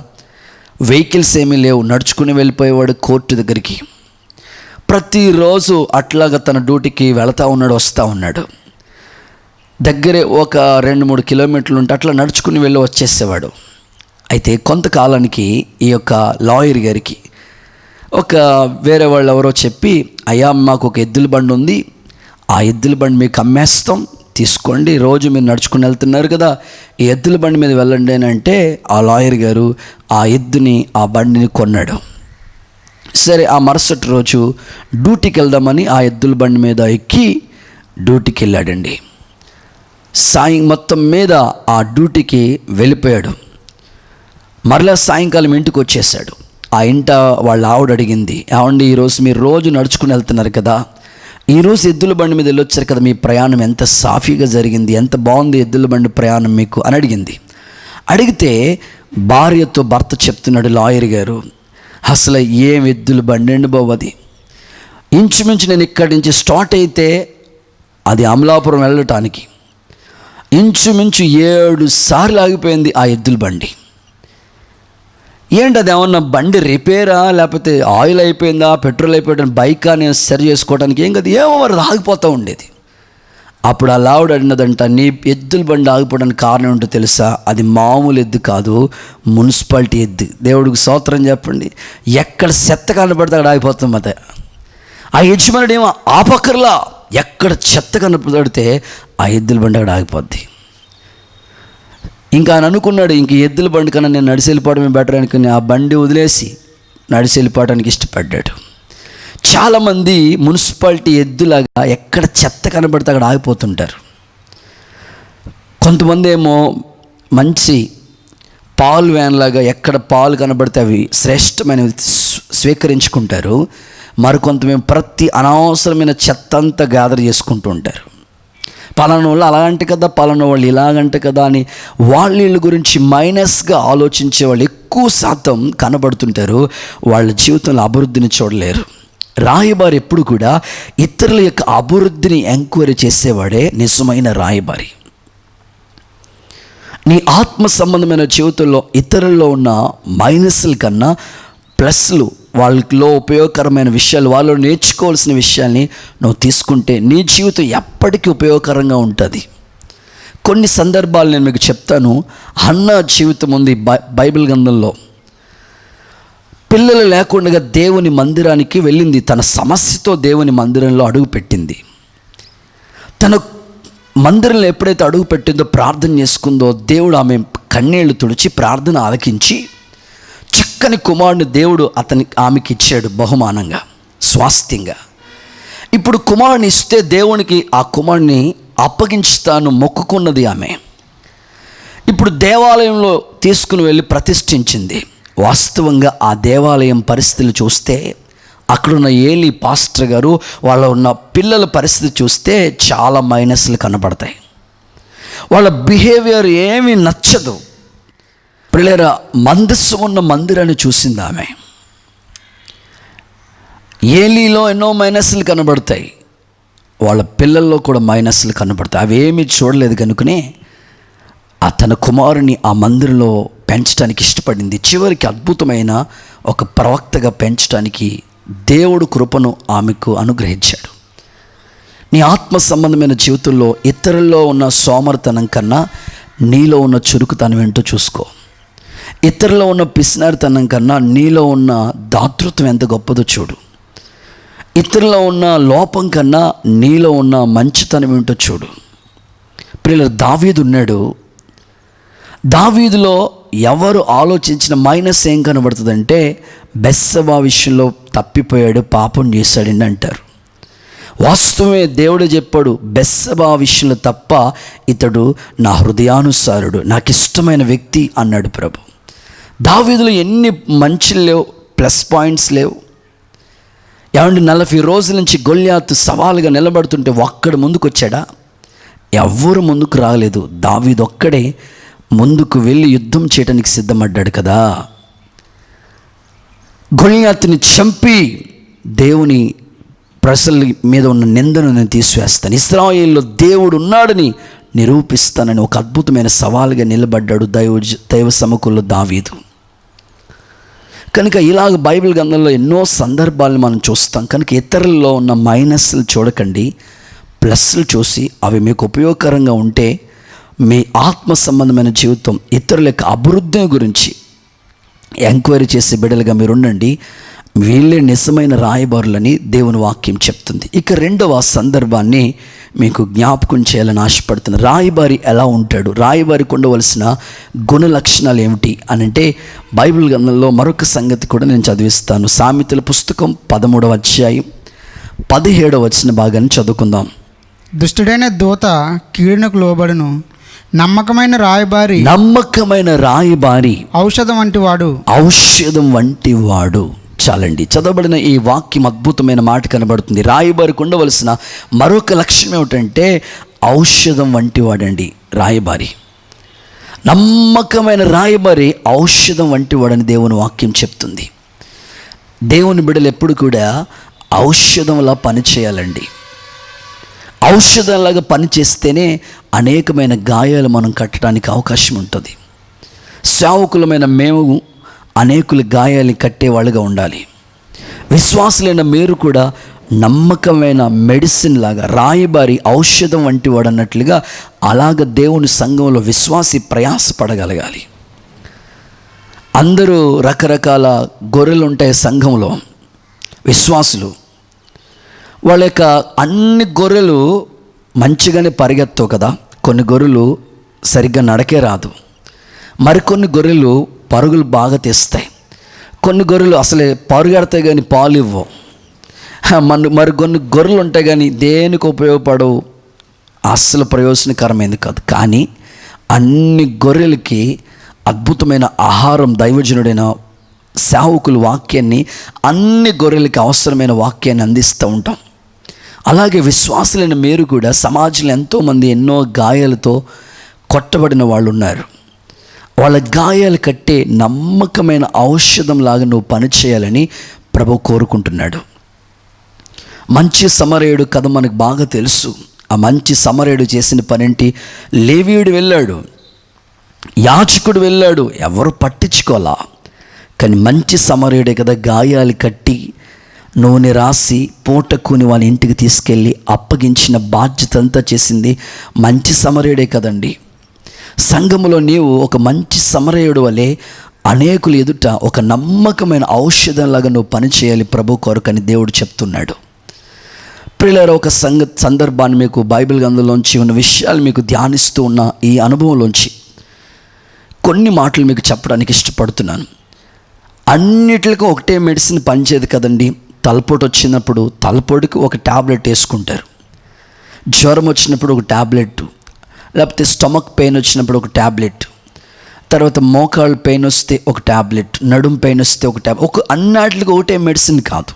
వెహికల్స్ ఏమీ లేవు, నడుచుకుని వెళ్ళిపోయేవాడు కోర్టు దగ్గరికి. ప్రతిరోజు అట్లాగా తన డ్యూటీకి వెళతా ఉన్నాడు, వస్తూ ఉన్నాడు. దగ్గరే ఒక 2-3 కిలోమీటర్లు ఉంటే అట్లా నడుచుకుని వెళ్ళి వచ్చేసేవాడు. అయితే కొంతకాలానికి ఈ యొక్క లాయర్ గారికి ఒక వేరే వాళ్ళు ఎవరో చెప్పి, అయ్యా మాకు ఒక ఎద్దుల బండి ఉంది, ఆ ఎద్దుల బండి మీకు అమ్మేస్తాం, తీసుకోండి, రోజు మీరు నడుచుకుని వెళ్తున్నారు కదా, ఈ ఎద్దుల బండి మీద వెళ్ళండి అని అంటే ఆ లాయర్ గారు ఆ ఎద్దుని, ఆ బండిని కొన్నాడు. సరే, ఆ మరుసటి రోజు డ్యూటీకి వెళ్దామని ఆ ఎద్దుల బండి మీద ఎక్కి డ్యూటీకి వెళ్ళాడండి. మొత్తం మీద ఆ డ్యూటీకి వెళ్ళిపోయాడు. మరలా సాయంకాలం ఇంటికి వచ్చేసాడు. ఆ ఇంట వాళ్ళ ఆవిడ అడిగింది, ఏమండి ఈరోజు మీరు రోజు నడుచుకుని వెళ్తున్నారు కదా, ఈరోజు ఎద్దుల బండి మీద వెళ్ళొచ్చారు కదా, మీ ప్రయాణం ఎంత సాఫీగా జరిగింది, ఎంత బాగుంది ఎద్దుల బండి ప్రయాణం మీకు అని అడిగింది. అడిగితే భార్యతో భర్త చెప్తున్నాడు లాయర్ గారు, అసలు ఏం ఎద్దుల బండి అండి బాబు, అది ఇంచుమించు నేను ఇక్కడి నుంచి స్టార్ట్ అయితే అది అమలాపురం వెళ్ళటానికి ఇంచుమించు 7 సార్లు ఆగిపోయింది ఆ ఎద్దుల బండి. ఏంటి అది, ఏమన్నా బండి రిపేరా, లేకపోతే ఆయిల్ అయిపోయిందా, పెట్రోల్ అయిపోయిందా, బైక్ అని సరి చేసుకోవడానికి ఏం కదా, ఏమో మరి ఆగిపోతూ ఉండేది. అప్పుడు ఆ లావుడు అడినదంట, నీ ఎద్దుల బండి ఆగిపోవడానికి కారణం ఏంటో తెలుసా, అది మామూలు ఎద్దు కాదు, మున్సిపాలిటీ ఎద్దు. దేవుడికి స్తోత్రం చెప్పండి. ఎక్కడ చెత్త కనపడితే అక్కడ ఆగిపోతాం. అదే ఆ యజమానుడు ఏమో ఆపక్కర్లా, ఎక్కడ చెత్త కనపడితే ఆ ఎద్దుల బండి అక్కడ ఆగిపోద్ది. ఇంకా ఆయన అనుకున్నాడు, ఇంక ఎద్దుల బండి కన్నా నేను నడిచి వెళ్ళిపోవడమే బెటర్ అనుకుని ఆ బండి వదిలేసి నడిచి వెళ్ళిపోవడానికి ఇష్టపడ్డాడు. చాలామంది మున్సిపాలిటీ ఎద్దులాగా ఎక్కడ చెత్త కనబడితే అక్కడ ఆగిపోతుంటారు. కొంతమంది ఏమో మంచి పాలు వ్యాన్లాగా ఎక్కడ పాలు కనబడితే అవి శ్రేష్టమైనవి స్వీకరించుకుంటారు. మరికొంతమేమో ప్రతి అనవసరమైన చెత్త అంతా గ్యాదర్ చేసుకుంటూ ఉంటారు. పలానా వాళ్ళు అలాగంటే కదా, పలానా వాళ్ళు ఇలాగంటే కదా అని వాళ్ళ గురించి మైనస్గా ఆలోచించే వాళ్ళు ఎక్కువ శాతం కనబడుతుంటారు. వాళ్ళ జీవితంలో అభివృద్ధిని చూడలేరు. రాయబారి ఎప్పుడు కూడా ఇతరుల యొక్క అభివృద్ధిని ఎంక్వైరీ చేసేవాడే నిజమైన రాయబారి. నీ ఆత్మ సంబంధమైన జీవితంలో ఇతరుల్లో ఉన్న మైనస్ల కన్నా ప్లస్లు, వాళ్ళలో ఉపయోగకరమైన విషయాలు, వాళ్ళు నేర్చుకోవాల్సిన విషయాల్ని నువ్వు తీసుకుంటే నీ జీవితం ఎప్పటికీ ఉపయోగకరంగా ఉంటుంది. కొన్ని సందర్భాలు నేను మీకు చెప్తాను. హన్నా జీవితం ఉంది బైబిల్ గ్రంథంలో. పిల్లలు లేకుండా దేవుని మందిరానికి వెళ్ళింది. తన సమస్యతో దేవుని మందిరంలో అడుగుపెట్టింది. తన మందిరంలో ఎప్పుడైతే అడుగు పెట్టిందో, ప్రార్థన చేసుకుందో, దేవుడు ఆమె కన్నీళ్లు తుడిచి ప్రార్థన ఆలకించి చక్కని కుమారుని దేవుడు ఆమెకి ఇచ్చాడు బహుమానంగా, స్వాస్థ్యంగా. ఇప్పుడు కుమారుని ఇస్తే దేవునికి ఆ కుమారుని అప్పగించుతాను మొక్కుకున్నది ఆమె. ఇప్పుడు దేవాలయంలో తీసుకుని వెళ్ళి ప్రతిష్ఠించింది. వాస్తవంగా ఆ దేవాలయం పరిస్థితులు చూస్తే, అక్కడున్న ఏలి పాస్టర్ గారు వాళ్ళ ఉన్న పిల్లల పరిస్థితి చూస్తే చాలా మైనస్లు కనబడతాయి. వాళ్ళ బిహేవియర్ ఏమీ నచ్చదు. ప్రియులారా, మందస్సు ఉన్న మందిరాన్ని చూసింది ఆమె. ఏలీలో ఎన్నో మైనస్లు కనబడతాయి, వాళ్ళ పిల్లల్లో కూడా మైనస్లు కనబడతాయి. అవేమీ చూడలేదు కనుకనే తన కుమారుని ఆ మందిరంలో పెంచడానికి ఇష్టపడింది. చివరికి అద్భుతమైన ఒక ప్రవక్తగా పెంచడానికి దేవుడు కృపను ఆమెకు అనుగ్రహించాడు. నీ ఆత్మ సంబంధమైన జీవితంలో ఇతరుల్లో ఉన్న సోమరితనం కన్నా నీలో ఉన్న చురుకుతనం ఏంటో చూసుకో. ఇతరులో ఉన్న పిసినారితనం కన్నా నీలో ఉన్న దాతృత్వం ఎంత గొప్పదో చూడు. ఇతరులో ఉన్న లోపం కన్నా నీలో ఉన్న మంచితనం ఏంటో చూడు. ప్రియులారా, దావీదు ఉన్నాడు. దావీదులో ఎవరు ఆలోచించిన మైనస్ ఏం కనబడుతుందంటే, బెత్షెబా విషయంలో తప్పిపోయాడు, పాపం చేశాడని అంటారు. వాస్తవమే, దేవుడు చెప్పాడు, బెత్షెబా విషయంలో తప్ప ఇతడు నా హృదయానుసారుడు, నాకు ఇష్టమైన వ్యక్తి అన్నాడు ప్రభు. దావీదులో ఎన్ని మంచిలు లేవు, ప్లస్ పాయింట్స్ లేవు. ఏమంటే 40 రోజుల నుంచి గొల్యాతు సవాలుగా నిలబడుతుంటే ఒక్కడు ముందుకు వచ్చాడా? ఎవ్వరు ముందుకు రాలేదు. దావీదు ఒక్కడే ముందుకు వెళ్ళి యుద్ధం చేయడానికి సిద్ధపడ్డాడు కదా. గొల్యాతుని చంపి దేవుని ప్రజల మీద ఉన్న నిందను నేను తీసివేస్తాను, ఇశ్రాయేలులో దేవుడు ఉన్నాడని నిరూపిస్తానని ఒక అద్భుతమైన సవాలుగా నిలబడ్డాడు దైవ సముఖంలో దావీదు. కనుక ఇలాగ బైబిల్ గ్రంథంలో ఎన్నో సందర్భాలను మనం చూస్తాం. కనుక ఇతరుల్లో ఉన్న మైనస్లు చూడకండి, ప్లస్లు చూసి అవి మీకు ఉపయోగకరంగా ఉంటే మీ ఆత్మ సంబంధమైన జీవితం, ఇతరుల యొక్క అభివృద్ధి గురించి ఎంక్వైరీ చేసే బిడ్డలుగా మీరు ఉండండి. వీళ్ళే నిజమైన రాయబారులని దేవుని వాక్యం చెప్తుంది. ఇక రెండవ సందర్భాన్ని మీకు జ్ఞాపకం చేయాలని ఆశపడుతుంది. రాయబారి ఎలా ఉంటాడు, రాయబారికి ఉండవలసిన గుణ లక్షణాలు ఏమిటి అని అంటే, బైబిల్ గ్రంథంలో మరొక సంగతి కూడా నేను చదివిస్తాను. సామెతల పుస్తకం 13వ అధ్యాయం 17వ వచన భాగాన్ని చదువుకుందాం. దుష్టుడైన దూత కీడునకు లోబడును, నమ్మకమైన రాయబారి ఔషధం వంటి వాడు. చాలండి, చదవబడిన ఈ వాక్యం అద్భుతమైన మాట కనబడుతుంది. రాయబారికి ఉండవలసిన మరొక లక్ష్యం ఏమిటంటే ఔషధం వంటి వాడండి రాయబారి. నమ్మకమైన రాయబారి ఔషధం వంటి వాడని దేవుని వాక్యం చెప్తుంది. దేవుని బిడ్డలు ఎప్పుడు కూడా ఔషధంలా పనిచేయాలండి. ఔషధంలాగా పనిచేస్తేనే అనేకమైన గాయాలు మనం కట్టడానికి అవకాశం ఉంటుంది. సేవకులమైన మేము అనేకుల గాయాలు కట్టేవాళ్ళుగా ఉండాలి. విశ్వాసులైన మీరు కూడా నమ్మకమైన మెడిసిన్ లాగా, రాయబారి ఔషధం వంటి వాడు అన్నట్లుగా అలాగ దేవుని సంఘంలో విశ్వాసి ప్రయాసపడగలగాలి. అందరూ రకరకాల గొర్రెలు ఉంటాయి సంఘంలో. విశ్వాసులు వాళ్ళ యొక్క అన్ని గొర్రెలు మంచిగానే పరిగెత్తవు కదా. కొన్ని గొర్రెలు సరిగ్గా నడకే రాదు, మరికొన్ని గొర్రెలు పరుగులు బాగా తీస్తాయి, కొన్ని గొర్రెలు అసలే పరుగెడతాయి కానీ పాలు ఇవ్వవు, మరికొన్ని గొర్రెలు ఉంటాయి కానీ దేనికి ఉపయోగపడవు, అస్సలు ప్రయోజనకరమైనది కాదు. కానీ అన్ని గొర్రెలకి అద్భుతమైన ఆహారం దైవజనుడైన సేవకులు వాక్యాన్ని, అన్ని గొర్రెలకి అవసరమైన వాక్యాన్ని అందిస్తూ ఉంటాం. అలాగే విశ్వాసులైన మీరు కూడా సమాజంలో ఎంతోమంది ఎన్నో గాయాలతో కొట్టబడిన వాళ్ళు ఉన్నారు. వాళ్ళ గాయాలు కట్టే నమ్మకమైన ఔషధంలాగా నువ్వు పనిచేయాలని ప్రభు కోరుకుంటున్నాడు. మంచి సమరయుడు కథ మనకు బాగా తెలుసు. ఆ మంచి సమరయుడు చేసిన పనేంటి? లేవీయుడు వెళ్ళాడు, యాజకుడు వెళ్ళాడు, ఎవరు పట్టించుకోలా. కానీ మంచి సమరయుడే కదా, గాయాలు కట్టి నూనె రాసి పూటకుని వాళ్ళ ఇంటికి తీసుకెళ్ళి అప్పగించిన బాధ్యత అంతా చేసింది మంచి సమరయుడే కదండి. సంఘములో నీవు ఒక మంచి సమరయుడు వలె అనేకులు ఎదుట ఒక నమ్మకమైన ఔషధంలాగా నువ్వు పనిచేయాలి ప్రభు కొరకని దేవుడు చెప్తున్నాడు. ప్రియులారా, ఒక సందర్భాన్ని మీకు బైబిల్ గ్రంథంలోంచి ఉన్న విషయాలు మీకు ధ్యానిస్తూ ఉన్న ఈ అనుభవంలోంచి కొన్ని మాటలు మీకు చెప్పడానికి ఇష్టపడుతున్నాను. అన్నిటికీ ఒకటే మెడిసిన్ పనిచేయదు కదండి. తలపోటు వచ్చినప్పుడు తలపోటుకి ఒక ట్యాబ్లెట్ వేసుకుంటారు, జ్వరం వచ్చినప్పుడు ఒక ట్యాబ్లెట్, లేకపోతే స్టమక్ పెయిన్ వచ్చినప్పుడు ఒక ట్యాబ్లెట్, తర్వాత మోకాళ్ళ పెయిన్ వస్తే ఒక ట్యాబ్లెట్, నడుం పెయిన్ వస్తే ఒక ట్యాబ్లెట్. అన్నిటికీ ఒకటే మెడిసిన్ కాదు.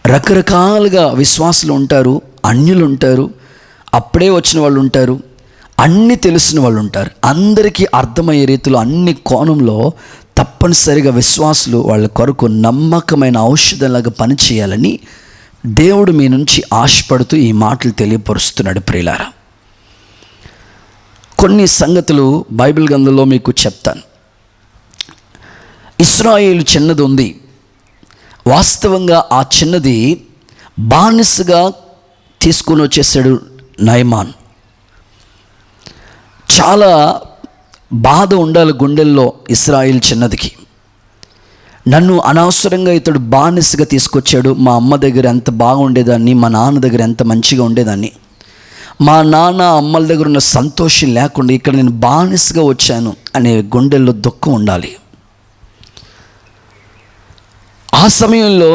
రకరకాలుగా విశ్వాసులు ఉంటారు, అన్యులు ఉంటారు, అప్పుడే వచ్చిన వాళ్ళు ఉంటారు, అన్నీ తెలిసిన వాళ్ళు ఉంటారు. అందరికీ అర్థమయ్యే రీతిలో అన్ని కోణంలో తప్పనిసరిగా విశ్వాసులు వాళ్ళ కొరకు నమ్మకమైన ఔషధంలాగా పనిచేయాలని దేవుడు మీ నుంచి ఆశపడుతూ ఈ మాటలు తెలియపరుస్తున్నాడు. ప్రియులారా, కొన్ని సంగతులు బైబిల్ గ్రంథంలో మీకు చెప్తాను. ఇశ్రాయేలు చిన్నది ఉంది. వాస్తవంగా ఆ చిన్నది బానిసగా తీసుకొని వచ్చేసాడు నయమాన్. చాలా బాధ ఉండాలి గుండెల్లో ఇశ్రాయేల్ చిన్నదికి. నన్ను అనవసరంగా ఇతడు బానిసగా తీసుకొచ్చాడు. మా అమ్మ దగ్గర ఎంత బాగుండేదాన్ని, మా నాన్న దగ్గర ఎంత మంచిగా ఉండేదాన్ని, మా నాన్న అమ్మల దగ్గర ఉన్న సంతోషం లేకుండా ఇక్కడ నేను బానిసగా వచ్చాను అనే గుండెల్లో దుఃఖం ఉండాలి. ఆ సమయంలో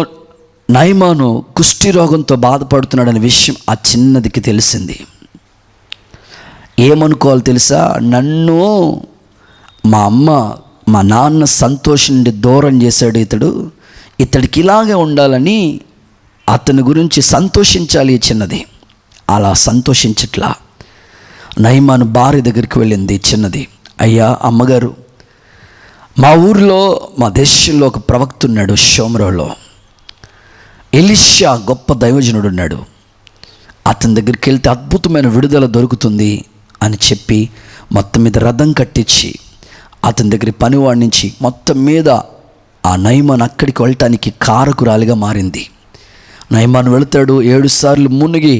నయమాను కుష్టి రోగంతో బాధపడుతున్నాడనే విషయం ఆ చిన్నదికి తెలిసింది. ఏమనుకోవాలి తెలుసా? నన్ను మా అమ్మ మా నాన్న సంతోషం నుండి దూరం చేశాడు ఇతడికి ఇలాగే ఉండాలని అతని గురించి సంతోషించాలి ఈ చిన్నది. అలా సంతోషించట్లా. నయమాను భార్య దగ్గరికి వెళ్ళింది చిన్నది. అయ్యా, అమ్మగారు, మా ఊరిలో మా దేశంలో ఒక ప్రవక్త ఉన్నాడు, షోమ్రోలో ఎలీషా గొప్ప దైవజనుడు ఉన్నాడు, అతని దగ్గరికి వెళ్తే అద్భుతమైన విడుదల దొరుకుతుంది అని చెప్పి మొత్తం మీద రథం కట్టించి అతని దగ్గర పనివాడి నుంచి మొత్తం మీద ఆ నయమాన్ అక్కడికి వెళ్ళటానికి కారకురాలిగా మారింది. నయమాన్ వెళతాడు. 7 సార్లు మునిగి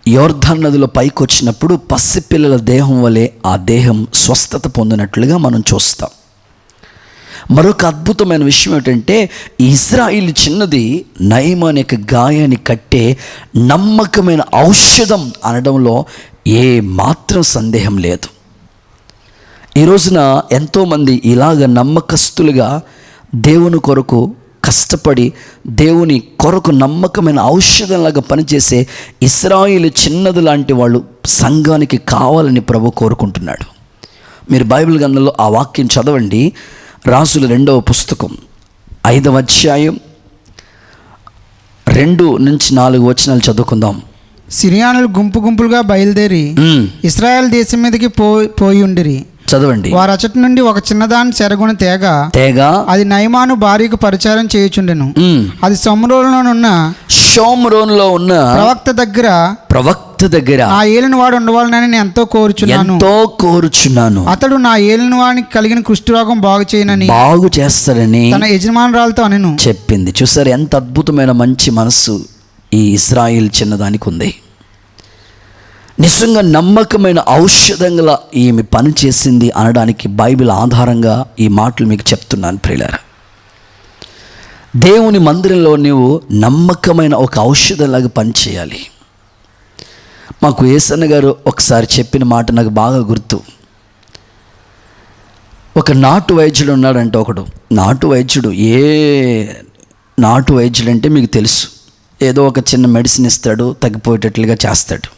యోర్దాను నదిలో పైకి వచ్చినప్పుడు పసిపిల్లల దేహం వలె ఆ దేహం స్వస్థత పొందినట్లుగా మనం చూస్తాం. మరొక అద్భుతమైన విషయం ఏంటంటే, ఇశ్రాయేలు చిన్నది నయమాన్ యొక్క గాయాన్ని కట్టే నమ్మకమైన ఔషధం అనడంలో ఏ మాత్రం సందేహం లేదు. ఈ రోజున ఎంతోమంది ఇలాగ నమ్మకస్తులుగా దేవుని కొరకు కష్టపడి దేవుని కొరకు నమ్మకమైన ఔషధంలాగా పనిచేసే ఇశ్రాయేలు చిన్నది లాంటి వాళ్ళు సంఘానికి కావాలని ప్రభు కోరుకుంటున్నాడు. మీరు బైబిల్ గ్రంథంలో ఆ వాక్యం చదవండి. రాసుల 2వ పుస్తకం 5వ అధ్యాయం 2 నుంచి 4 వచనాలు చదువుకుందాం. సిరియానులు గుంపు గుంపులుగా బయలుదేరి ఇశ్రాయేల్ దేశం మీదకి పోయి ఉండిరి. చదవండి. వారు అచటి నుండి ఒక చిన్నదాన్ని చెరగొని తేగ అది నయమాను భార్యకు పరిచారం చేయుచుండెను. అది షోమ్రోనులో ఉన్న ప్రవక్త దగ్గర నా ఏలిన వాడు ఉండవాలని నేను ఎంతో కోరుచున్నాను. అతడు నా ఏలిన వాడికి కలిగిన కుష్ఠరోగం బాగు చేస్తాడని తన యజమానురాలతో అనెను చెప్పింది. చూసారు ఎంత అద్భుతమైన మంచి మనస్సు ఈ ఇశ్రాయేల్ చిన్నదానికి ఉంది. నిజంగా నమ్మకమైన ఔషధంగా ఈమె పని చేసింది అనడానికి బైబిల్ ఆధారంగా ఈ మాటలు మీకు చెప్తున్నాను. ప్రియులారా, దేవుని మందిరంలో నీవు నమ్మకమైన ఒక ఔషధంలాగా పనిచేయాలి. మాకు యేసన్న గారు ఒకసారి చెప్పిన మాట నాకు బాగా గుర్తు. ఒక నాటు వైద్యుడు ఉన్నాడంటే, ఒకడు నాటు వైద్యుడు. నాటు వైద్యుడు అంటే మీకు తెలుసు, ఏదో ఒక చిన్న మెడిసిన్ ఇస్తాడు, తగ్గిపోయేటట్లుగా చేస్తాడు.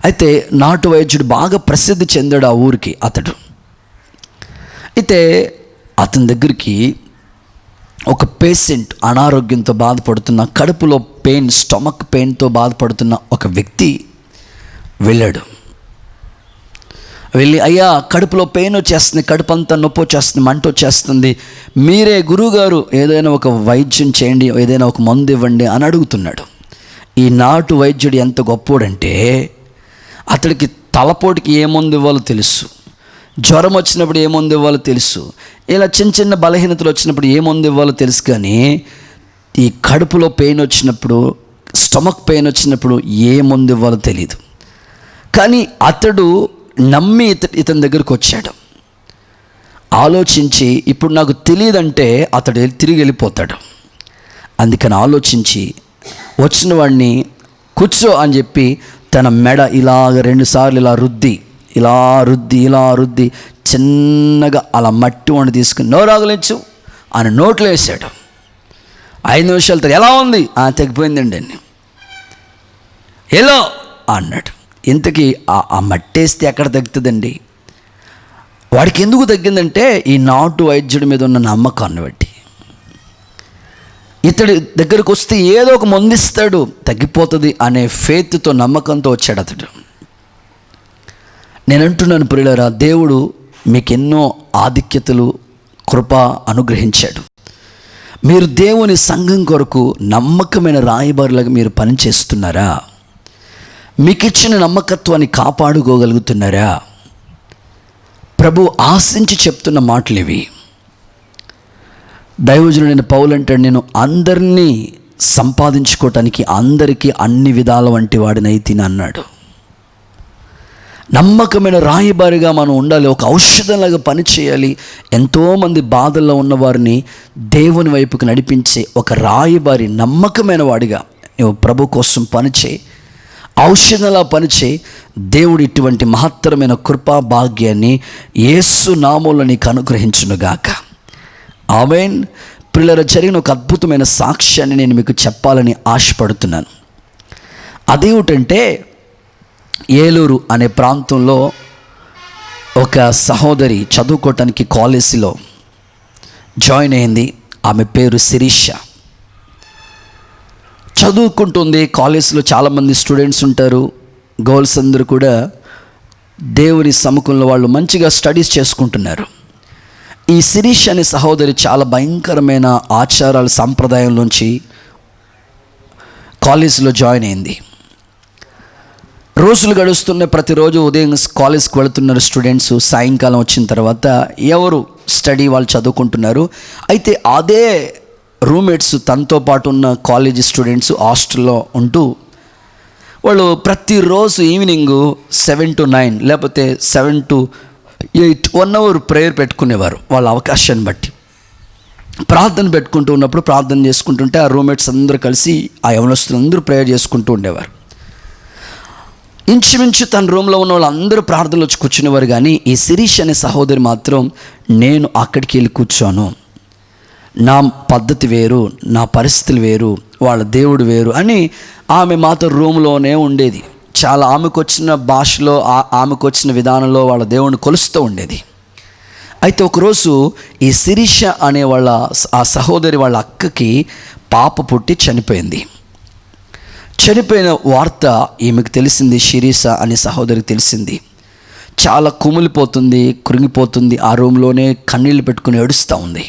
అయితే నాటు వైద్యుడు బాగా ప్రసిద్ధి చెందాడు ఆ ఊరికి అతడు. అయితే అతని దగ్గరికి ఒక పేషెంట్, అనారోగ్యంతో బాధపడుతున్న, కడుపులో పెయిన్, స్టమక్ పెయిన్తో బాధపడుతున్న ఒక వ్యక్తి వెళ్ళాడు. వెళ్ళి, అయ్యా, కడుపులో పెయిన్ వచ్చేస్తుంది, కడుపు అంతా నొప్పి వచ్చేస్తుంది, మంట వచ్చేస్తుంది, మీరే గురువుగారు ఏదైనా ఒక వైద్యం చేయండి, ఏదైనా ఒక మందు ఇవ్వండి అని అడుగుతున్నాడు. ఈ నాటు వైద్యుడు ఎంత గొప్పోడంటే అతడికి తలపోటుకి ఏ మందు ఇవ్వాలో తెలుసు, జ్వరం వచ్చినప్పుడు ఏ మందు ఇవ్వాలో తెలుసు, ఇలా చిన్న చిన్న బలహీనతలు వచ్చినప్పుడు ఏ మందు ఇవ్వాలో తెలుసు. కానీ ఈ కడుపులో పెయిన్ వచ్చినప్పుడు, స్టమక్ పెయిన్ వచ్చినప్పుడు ఏ మందు ఇవ్వాలో తెలియదు. కానీ అతడు నమ్మి ఇతని దగ్గరకు వచ్చాడు. ఆలోచించి ఇప్పుడు నాకు తెలియదంటే అతడు తిరిగి వెళ్ళిపోతాడు. అందుకని ఆలోచించి వచ్చిన వాడిని కూర్చో అని చెప్పి తన మెడ ఇలాగ 2 సార్లు ఇలా రుద్ది చిన్నగా అలా మట్టి వండి తీసుకుని నోరాగలించు అని నోట్లో వేసాడు. 5 నిమిషాల తర్వాత ఎలా ఉంది? తగ్గిపోయిందండి అని. ఎలా అన్నాడు. ఇంతకీ ఆ మట్టేస్తే ఎక్కడ తగ్గుతుందండి? వాడికి ఎందుకు తగ్గిందంటే ఈ నాటు వైద్యుడి మీద ఉన్న నమ్మకాన్ని బట్టి. ఇతడి దగ్గరకు వస్తే ఏదో ఒక మందిస్తాడు, తగ్గిపోతుంది అనే ఫెయిత్తో, నమ్మకంతో వచ్చాడు అతడు. నేను అంటున్నాను ప్రియులారా, దేవుడు మీకు ఎన్నో ఆధిక్యతలు, కృప అనుగ్రహించాడు. మీరు దేవుని సంఘం కొరకు నమ్మకమైన రాయబారులుగా మీరు పనిచేస్తున్నారా? మీకు ఇచ్చిన నమ్మకత్వాన్ని కాపాడుకోగలుగుతున్నారా? ప్రభు ఆశించి చెప్తున్న మాటలు ఇవి. దైవజనుడైన పౌలు అంటాడు, నేను అందరినీ సంపాదించుకోవటానికి అందరికీ అన్ని విధాల వంటి వాడినైతిని అన్నాడు. నమ్మకమైన రాయబారిగా మనం ఉండాలి, ఒక ఔషధంలాగా పనిచేయాలి. ఎంతోమంది బాధల్లో ఉన్నవారిని దేవుని వైపుకి నడిపించే ఒక రాయబారి, నమ్మకమైన వాడిగా నువ్వు ప్రభు కోసం పనిచేయి, ఔషధంలా పనిచేయి. దేవుడు ఇటువంటి మహత్తరమైన కృపా భాగ్యాన్ని యేసు నామములో నీకు అనుగ్రహించునుగాక. ఆమేన్. పిల్లల జరిగిన ఒక అద్భుతమైన సాక్ష్యాన్ని నేను మీకు చెప్పాలని ఆశపడుతున్నాను. అదేమిటంటే, ఏలూరు అనే ప్రాంతంలో ఒక సహోదరి చదువుకోవటానికి కాలేజీలో జాయిన్ అయింది. ఆమె పేరు శిరీష. చదువుకుంటుంది. కాలేజీలో చాలామంది స్టూడెంట్స్ ఉంటారు. గర్ల్స్ అందరూ కూడా దేవుని సముఖంలో వాళ్ళు మంచిగా స్టడీస్ చేసుకుంటున్నారు. ఈ శిరీష్ అనే సహోదరి చాలా భయంకరమైన ఆచారాల సంప్రదాయంలోంచి కాలేజీలో జాయిన్ అయింది. రోజులు గడుస్తున్న ప్రతిరోజు ఉదయం కాలేజ్కి వెళుతున్నారు స్టూడెంట్స్. సాయంకాలం వచ్చిన తర్వాత ఎవరు స్టడీ వాళ్ళు చదువుకుంటున్నారు. అయితే అదే రూమ్మేట్స్, తనతో పాటు ఉన్న కాలేజీ స్టూడెంట్స్ హాస్టల్లో ఉంటూ వాళ్ళు ప్రతిరోజు ఈవినింగ్ 7 to 9 లేకపోతే 7 to 8 1 hour ప్రేయర్ పెట్టుకునేవారు. వాళ్ళ అవకాశాన్ని బట్టి ప్రార్థన పెట్టుకుంటూ ఉన్నప్పుడు ప్రార్థన చేసుకుంటుంటే ఆ రూమ్మేట్స్ అందరూ కలిసి, ఆ యవనస్తులు అందరూ ప్రేయర్ చేసుకుంటూ ఉండేవారు. ఇంచుమించు తన రూమ్లో ఉన్న వాళ్ళందరూ ప్రార్థనలు వచ్చి కూర్చునేవారు. కానీ ఈ శిరీష్ అనే సహోదరి మాత్రం, నేను అక్కడికి వెళ్ళి కూర్చోను, నా పద్ధతి వేరు, నా పరిస్థితులు వేరు, వాళ్ళ దేవుడు వేరు అని ఆమె మాతో రూమ్లోనే ఉండేది. చాలా ఆమెకు వచ్చిన భాషలో, ఆమెకు వచ్చిన విధానంలో వాళ్ళ దేవుడిని కొలుస్తూ ఉండేది. అయితే ఒకరోజు ఈ శిరీష అనే ఆ సహోదరి వాళ్ళ అక్కకి పాప పుట్టి చనిపోయింది. చనిపోయిన వార్త ఈమెకు తెలిసింది. శిరీష అనే సహోదరికి తెలిసింది. చాలా కుమిలిపోతుంది, కృంగిపోతుంది. ఆ రూమ్లోనే కన్నీళ్ళు పెట్టుకుని ఏడుస్తూ ఉంది.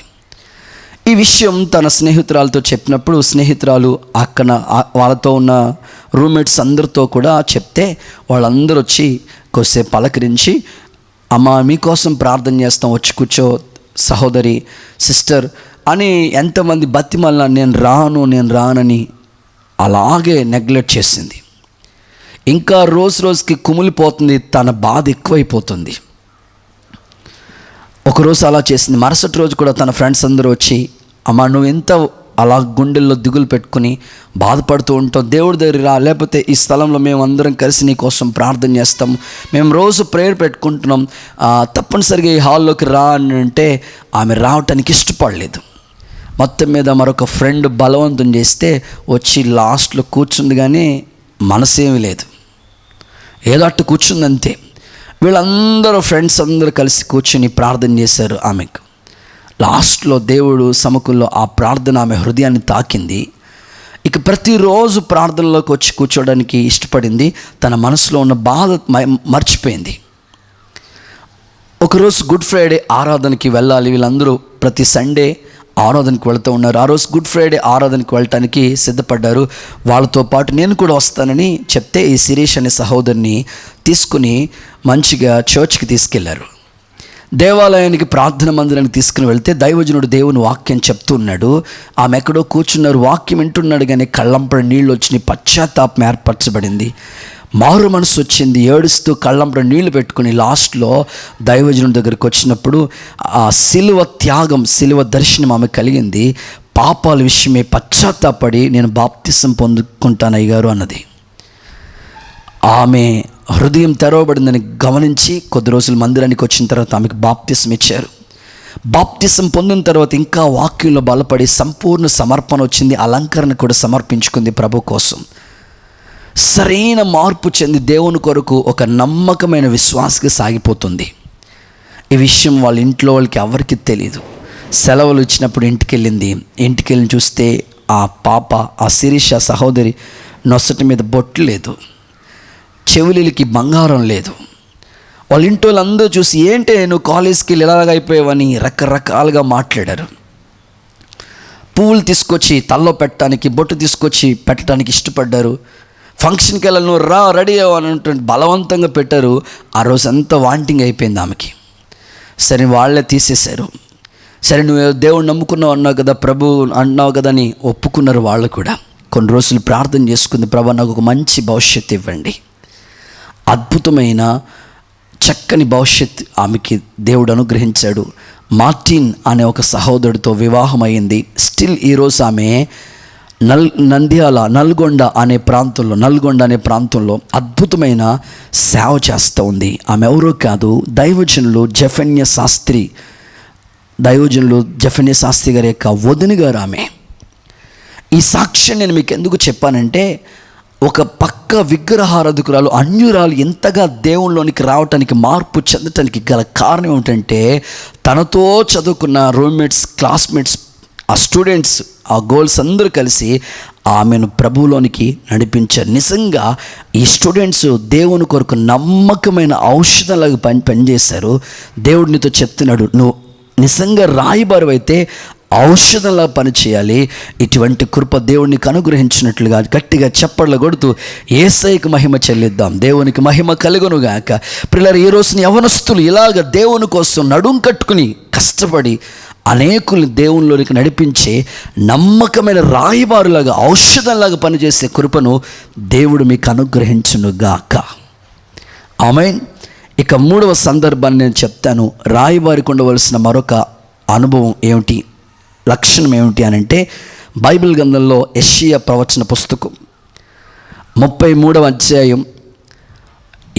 ఈ విషయం తన స్నేహితురాలతో చెప్పినప్పుడు స్నేహితురాలు అక్కడ వాళ్ళతో ఉన్న రూమ్మేట్స్ అందరితో కూడా చెప్తే వాళ్ళందరూ వచ్చి కొద్దిసేపు పలకరించి, అమ్మ మీకోసం ప్రార్థన చేస్తాం, వచ్చి కూర్చో సహోదరి, సిస్టర్ అని ఎంతమంది బతిమల్లా నేను రానని అలాగే నెగ్లెక్ట్ చేసింది. ఇంకా రోజుకి కుమిలిపోతుంది, తన బాధ ఎక్కువైపోతుంది. ఒకరోజు అలా చేసింది. మరుసటి రోజు కూడా తన ఫ్రెండ్స్ అందరూ వచ్చి, అమ్మ నువ్వు ఎంత అలా గుండెల్లో దిగులు పెట్టుకుని బాధపడుతూ ఉంటావు, దేవుడి దగ్గర రా, లేకపోతే ఈ స్థలంలో మేము అందరం కలిసి నీ కోసం ప్రార్థన చేస్తాం, మేము రోజు ప్రేయర్ పెట్టుకుంటున్నాం, తప్పనిసరిగా ఈ హాల్లోకి రా అని అంటే ఆమె రావటానికి ఇష్టపడలేదు. మొత్తం మీద మరొక ఫ్రెండ్ బలవంతం చేస్తే వచ్చి లాస్ట్లో కూర్చుంది. కానీ మనసేమీ లేదు, ఏదో అట్టు కూర్చుంది అంతే. వీళ్ళందరూ ఫ్రెండ్స్ అందరూ కలిసి కూర్చుని ప్రార్థన చేశారు ఆమెకు. లాస్ట్లో దేవుడు సముఖంలో ఆ ప్రార్థన ఆమె హృదయాన్ని తాకింది. ఇక ప్రతిరోజు ప్రార్థనలోకి వచ్చి కూర్చోడానికి ఇష్టపడింది. తన మనసులో ఉన్న బాధ మర్చిపోయింది. ఒకరోజు గుడ్ ఫ్రైడే ఆరాధనకి వెళ్ళాలి. వీళ్ళందరూ ప్రతి సండే ఆరాధనకు వెళ్తూ ఉన్నారు. ఆ రోజు గుడ్ ఫ్రైడే ఆరాధనకు వెళ్ళటానికి సిద్ధపడ్డారు. వాళ్ళతో పాటు నేను కూడా వస్తానని చెప్తే ఈ శిరీష్ అనే సహోదరిని తీసుకుని మంచిగా చర్చ్కి తీసుకెళ్లారు. దేవాలయానికి ప్రార్థన మందిరానికి తీసుకుని వెళ్తే దైవజనుడు దేవుని వాక్యం చెప్తూ ఉన్నాడు. ఆమె ఎక్కడో కూర్చున్నారు, వాక్యం వింటున్నాడు, కానీ కళ్ళంపడి నీళ్ళు వచ్చినాయి, పశ్చాత్తాపం ఏర్పరచబడింది, మారు మనసు వచ్చింది, ఏడుస్తూ కళ్ళంపడి నీళ్లు పెట్టుకుని లాస్ట్లో దైవజనుడి దగ్గరికి వచ్చినప్పుడు ఆ సిలువ త్యాగం, సిలువ దర్శనం ఆమె కలిగింది. పాపాల విషయమే పశ్చాత్తాపడి నేను బాప్తిసం పొందుకుంటాను అయ్యగారు అన్నది. ఆమె హృదయం తెరవబడిందని గమనించి కొద్ది రోజులు మందిరానికి వచ్చిన తర్వాత ఆమెకు బాప్తిసం ఇచ్చారు. బాప్తిసం పొందిన తర్వాత ఇంకా వాక్యంలో బలపడి సంపూర్ణ సమర్పణ వచ్చింది. అలంకరణ కూడా సమర్పించుకుంది ప్రభు కోసం. సరైన మార్పు చెంది దేవుని కొరకు ఒక నమ్మకమైన విశ్వాసకి సాగిపోతుంది. ఈ విషయం వాళ్ళ ఇంట్లో వాళ్ళకి ఎవరికి తెలియదు. సెలవులు ఇచ్చినప్పుడు ఇంటికి వెళ్ళి చూస్తే ఆ పాప, ఆ శిరీష సహోదరి నొసటి మీద బొట్టు లేదు, చెవులకి బంగారం లేదు. వాళ్ళ ఇంటి వాళ్ళందరూ చూసి ఏంటి నువ్వు కాలేజ్కి వెళ్ళి ఎలాగ అయిపోయావని రకరకాలుగా మాట్లాడారు. పువ్వులు తీసుకొచ్చి తల్లో పెట్టడానికి, బొట్టు తీసుకొచ్చి పెట్టడానికి ఇష్టపడ్డారు. ఫంక్షన్కి వెళ్ళాలి, నువ్వు రా రెడీ అవ్వాలంటే బలవంతంగా పెట్టారు. ఆ రోజు అంతా వాంటింగ్ అయిపోయింది ఆమెకి. సరే వాళ్ళే తీసేశారు. సరే నువ్వు దేవుడు నమ్ముకున్నావు అన్నావు కదా, ప్రభు అన్నావు కదా అని ఒప్పుకున్నారు వాళ్ళు కూడా. కొన్ని రోజులు ప్రార్థన చేసుకుంది, ప్రభు నాకు ఒక మంచి భవిష్యత్తు ఇవ్వండి. అద్భుతమైన చక్కని భవిష్యత్తు ఆమెకి దేవుడు అనుగ్రహించాడు. మార్టిన్ అనే ఒక సహోదరుడితో వివాహం అయింది. స్టిల్ ఈరోజు ఆమె నల్గొండ అనే ప్రాంతంలో అద్భుతమైన సేవ చేస్తూ ఉంది. ఆమె ఎవరో కాదు, దైవజనులు జఫన్య శాస్త్రి గారి యొక్క వదిన గారు ఆమె. ఈ సాక్ష్యం నేను మీకు ఎందుకు చెప్పానంటే, ఒక పక్క విగ్రహారాధకురాలు, అన్యురాలు ఎంతగా దేవుళ్ళలోనికి రావటానికి, మార్పు చెందటానికి గల కారణం ఏమిటంటే, తనతో చదువుకున్న రూమ్మేట్స్, క్లాస్మేట్స్, ఆ స్టూడెంట్స్, ఆ గోల్స్ అందరూ కలిసి ఆమెను ప్రభువులోనికి నడిపించారు. నిజంగా ఈ స్టూడెంట్స్ దేవుని కొరకు నమ్మకమైన ఔషధంలాగా పనిచేశారు. దేవుడు నీతో చెప్తున్నాడు, నువ్వు నిజంగా రాయిబారు అయితే ఔషధంలా పనిచేయాలి. ఇటువంటి కృప దేవునికి అనుగ్రహించినట్లుగా గట్టిగా చప్పట్లు కొడుతూ యేసయ్యకు మహిమ చెల్లిద్దాం. దేవునికి మహిమ కలుగునుగాక. ప్రియులారా, ఈ రోజున యవనస్తులు ఇలాగ దేవుని కోసం నడుం కట్టుకుని కష్టపడి అనేకుల్ని దేవునిలోనికి నడిపించే నమ్మకమైన రాయిబారులాగా, ఔషధంలాగా పనిచేసే కృపను దేవుడు మీకు అనుగ్రహించునుగాక. ఆమేన్. ఇక మూడవ సందర్భాన్ని నేను చెప్తాను. రాయిబారికి ఉండవలసిన మరొక అనుభవం ఏమిటి, లక్షణం ఏమిటి అని అంటే, బైబిల్ గ్రంథంలో యెషయా ప్రవచన పుస్తకం 33వ అధ్యాయం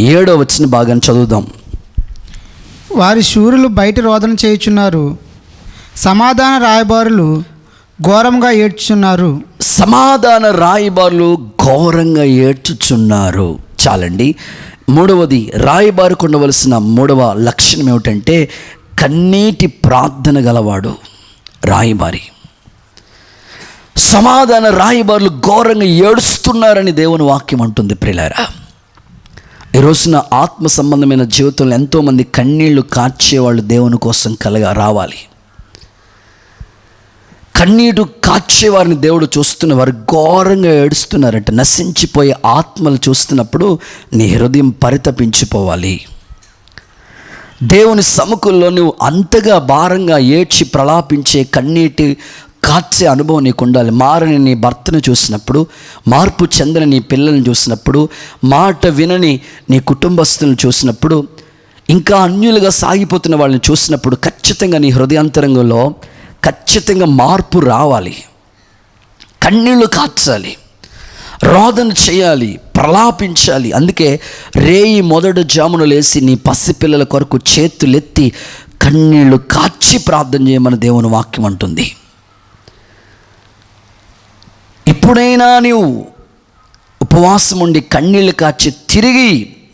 7వ వచన భాగాన్ని చదువుదాం. వారి శూరులు బయట రోదన చేయుచున్నారు, సమాధాన రాయబారులు ఘోరంగా ఏడ్చుచున్నారు. సమాధాన రాయబారులు ఘోరంగా ఏడ్చుచున్నారు. చాలండి. మూడవది, రాయబారికి ఉండవలసిన మూడవ లక్షణం ఏమిటంటే, కన్నీటి ప్రార్థన గలవాడు రాయబారి. సమాధాన రాయబారులు ఘోరంగా ఏడుస్తున్నారని దేవుని వాక్యం అంటుంది. ప్రియులారా, ఈ రోజున ఆత్మ సంబంధమైన జీవితంలో ఎంతోమంది కన్నీళ్లు కార్చేవాళ్ళు దేవుని కోసం రావాలి. కన్నీడు కార్చేవారిని దేవుడు చూస్తున్న వారు ఘోరంగా ఏడుస్తున్నారంట. నశించిపోయే ఆత్మలు చూస్తున్నప్పుడు నీ హృదయం పరితపించిపోవాలి. దేవుని సముఖంలో నువ్వు అంతగా భారంగా ఏడ్చి ప్రలాపించే, కన్నీటి కార్చే అనుభవం నీకు ఉండాలి. మారని నీ భర్తను చూసినప్పుడు, మార్పు చెందని నీ పిల్లల్ని చూసినప్పుడు, మాట వినని నీ కుటుంబస్తులను చూసినప్పుడు, ఇంకా అన్యులుగా సాగిపోతున్న వాళ్ళని చూసినప్పుడు ఖచ్చితంగా నీ హృదయాంతరంగంలో ఖచ్చితంగా మార్పు రావాలి. కన్నీళ్లు కార్చాలి, రోదన చేయాలి, ప్రలాపించాలి. అందుకే రేయి మొదటి జామున లేచి నీ పసిపిల్లల కొరకు చేతులెత్తి కన్నీళ్లు కార్చి ప్రార్థన చేయమని దేవుని వాక్యం అంటుంది. ఎప్పుడైనా నీవు ఉపవాసం ఉండి కన్నీళ్లు కార్చి తిరిగి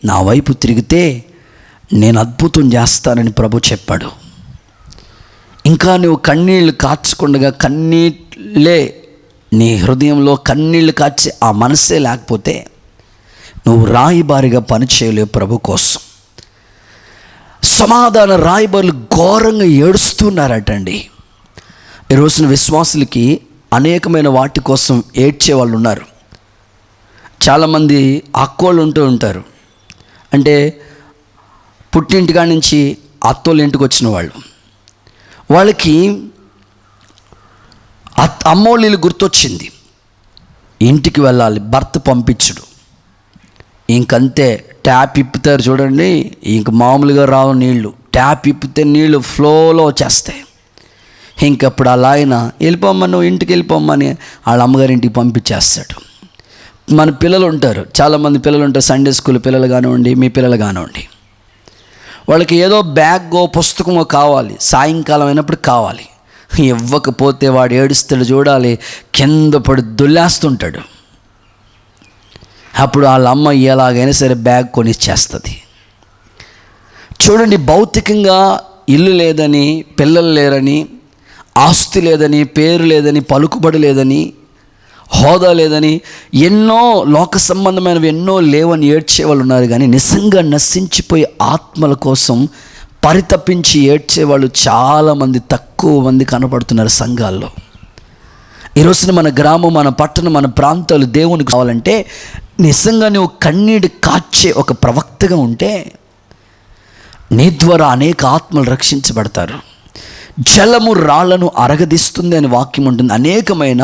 నా వైపు తిరిగితే నేను అద్భుతం చేస్తానని ప్రభు చెప్పాడు. ఇంకా నువ్వు కన్నీళ్లు కార్చకుండా, కన్నీళ్ళే నీ హృదయంలో కన్నీళ్లు కార్చే ఆ మనసే లేకపోతే నువ్వు రాయిబారిగా పనిచేయలేవు ప్రభు కోసం. సమాధాన రాయిబారులు ఘోరంగా ఏడుస్తున్నారటండి. ఈ రోజున విశ్వాసులకి అనేకమైన వాటి కోసం ఏడ్చే వాళ్ళు ఉన్నారు. చాలామంది అక్కోళ్ళు ఉంటూ ఉంటారు, అంటే పుట్టింటికా నుంచి అత్తోళ్ళ ఇంటికి వచ్చిన వాళ్ళకి అమ్మోళ్ళ ఇల్లు గుర్తొచ్చింది. ఇంటికి వెళ్ళాలి, భర్త పంపించడు, ఇంకంతే. ట్యాప్ ఇప్పుతారు చూడండి, ఇంక మామూలుగా రావు నీళ్ళు. ట్యాప్ ఇప్పితే నీళ్ళు ఫ్లోలో వచ్చేస్తాయి. ఇంకప్పుడు అలా ఆయన వెళ్ళిపోమ్మా, నువ్వు ఇంటికి వెళ్ళిపోమ్మని వాళ్ళ అమ్మగారి ఇంటికి పంపించేస్తాడు. మన పిల్లలు ఉంటారు, చాలామంది పిల్లలు ఉంటారు, సండే స్కూల్ పిల్లలు కానివ్వండి, మీ పిల్లలు కానివ్వండి, వాళ్ళకి ఏదో బ్యాగో పుస్తకమో కావాలి, సాయంకాలం అయినప్పుడు కావాలి. ఇవ్వకపోతే వాడు ఏడుస్తాడు చూడాలి, కింద పడి దొల్లేస్తుంటాడు. అప్పుడు వాళ్ళ అమ్మ ఎలాగైనా సరే బ్యాగ్ కొనిచ్చేస్తుంది. చూడండి, భౌతికంగా ఇల్లు లేదని, పిల్లలు లేరని, ఆస్తి లేదని, పేరు లేదని, పలుకుబడి లేదని, హోదా లేదని, ఎన్నో లోక సంబంధమైనవి ఎన్నో లేవని ఏడ్చేవాళ్ళు ఉన్నారు. కానీ నిజంగా నశించిపోయే ఆత్మల కోసం పరితపించి ఏడ్చేవాళ్ళు చాలామంది, తక్కువ మంది కనపడుతున్నారు సంఘాల్లో. ఈరోజున మన గ్రామం, మన పట్టణం, మన ప్రాంతాలు దేవునికి కావాలంటే నిజంగా నువ్వు కన్నీటి కార్చే ఒక ప్రవక్తగా ఉంటే నీ ద్వారా అనేక ఆత్మలు రక్షించబడతారు. జలము రాళ్లను అరగదీస్తుంది అని వాక్యం ఉంటుంది. అనేకమైన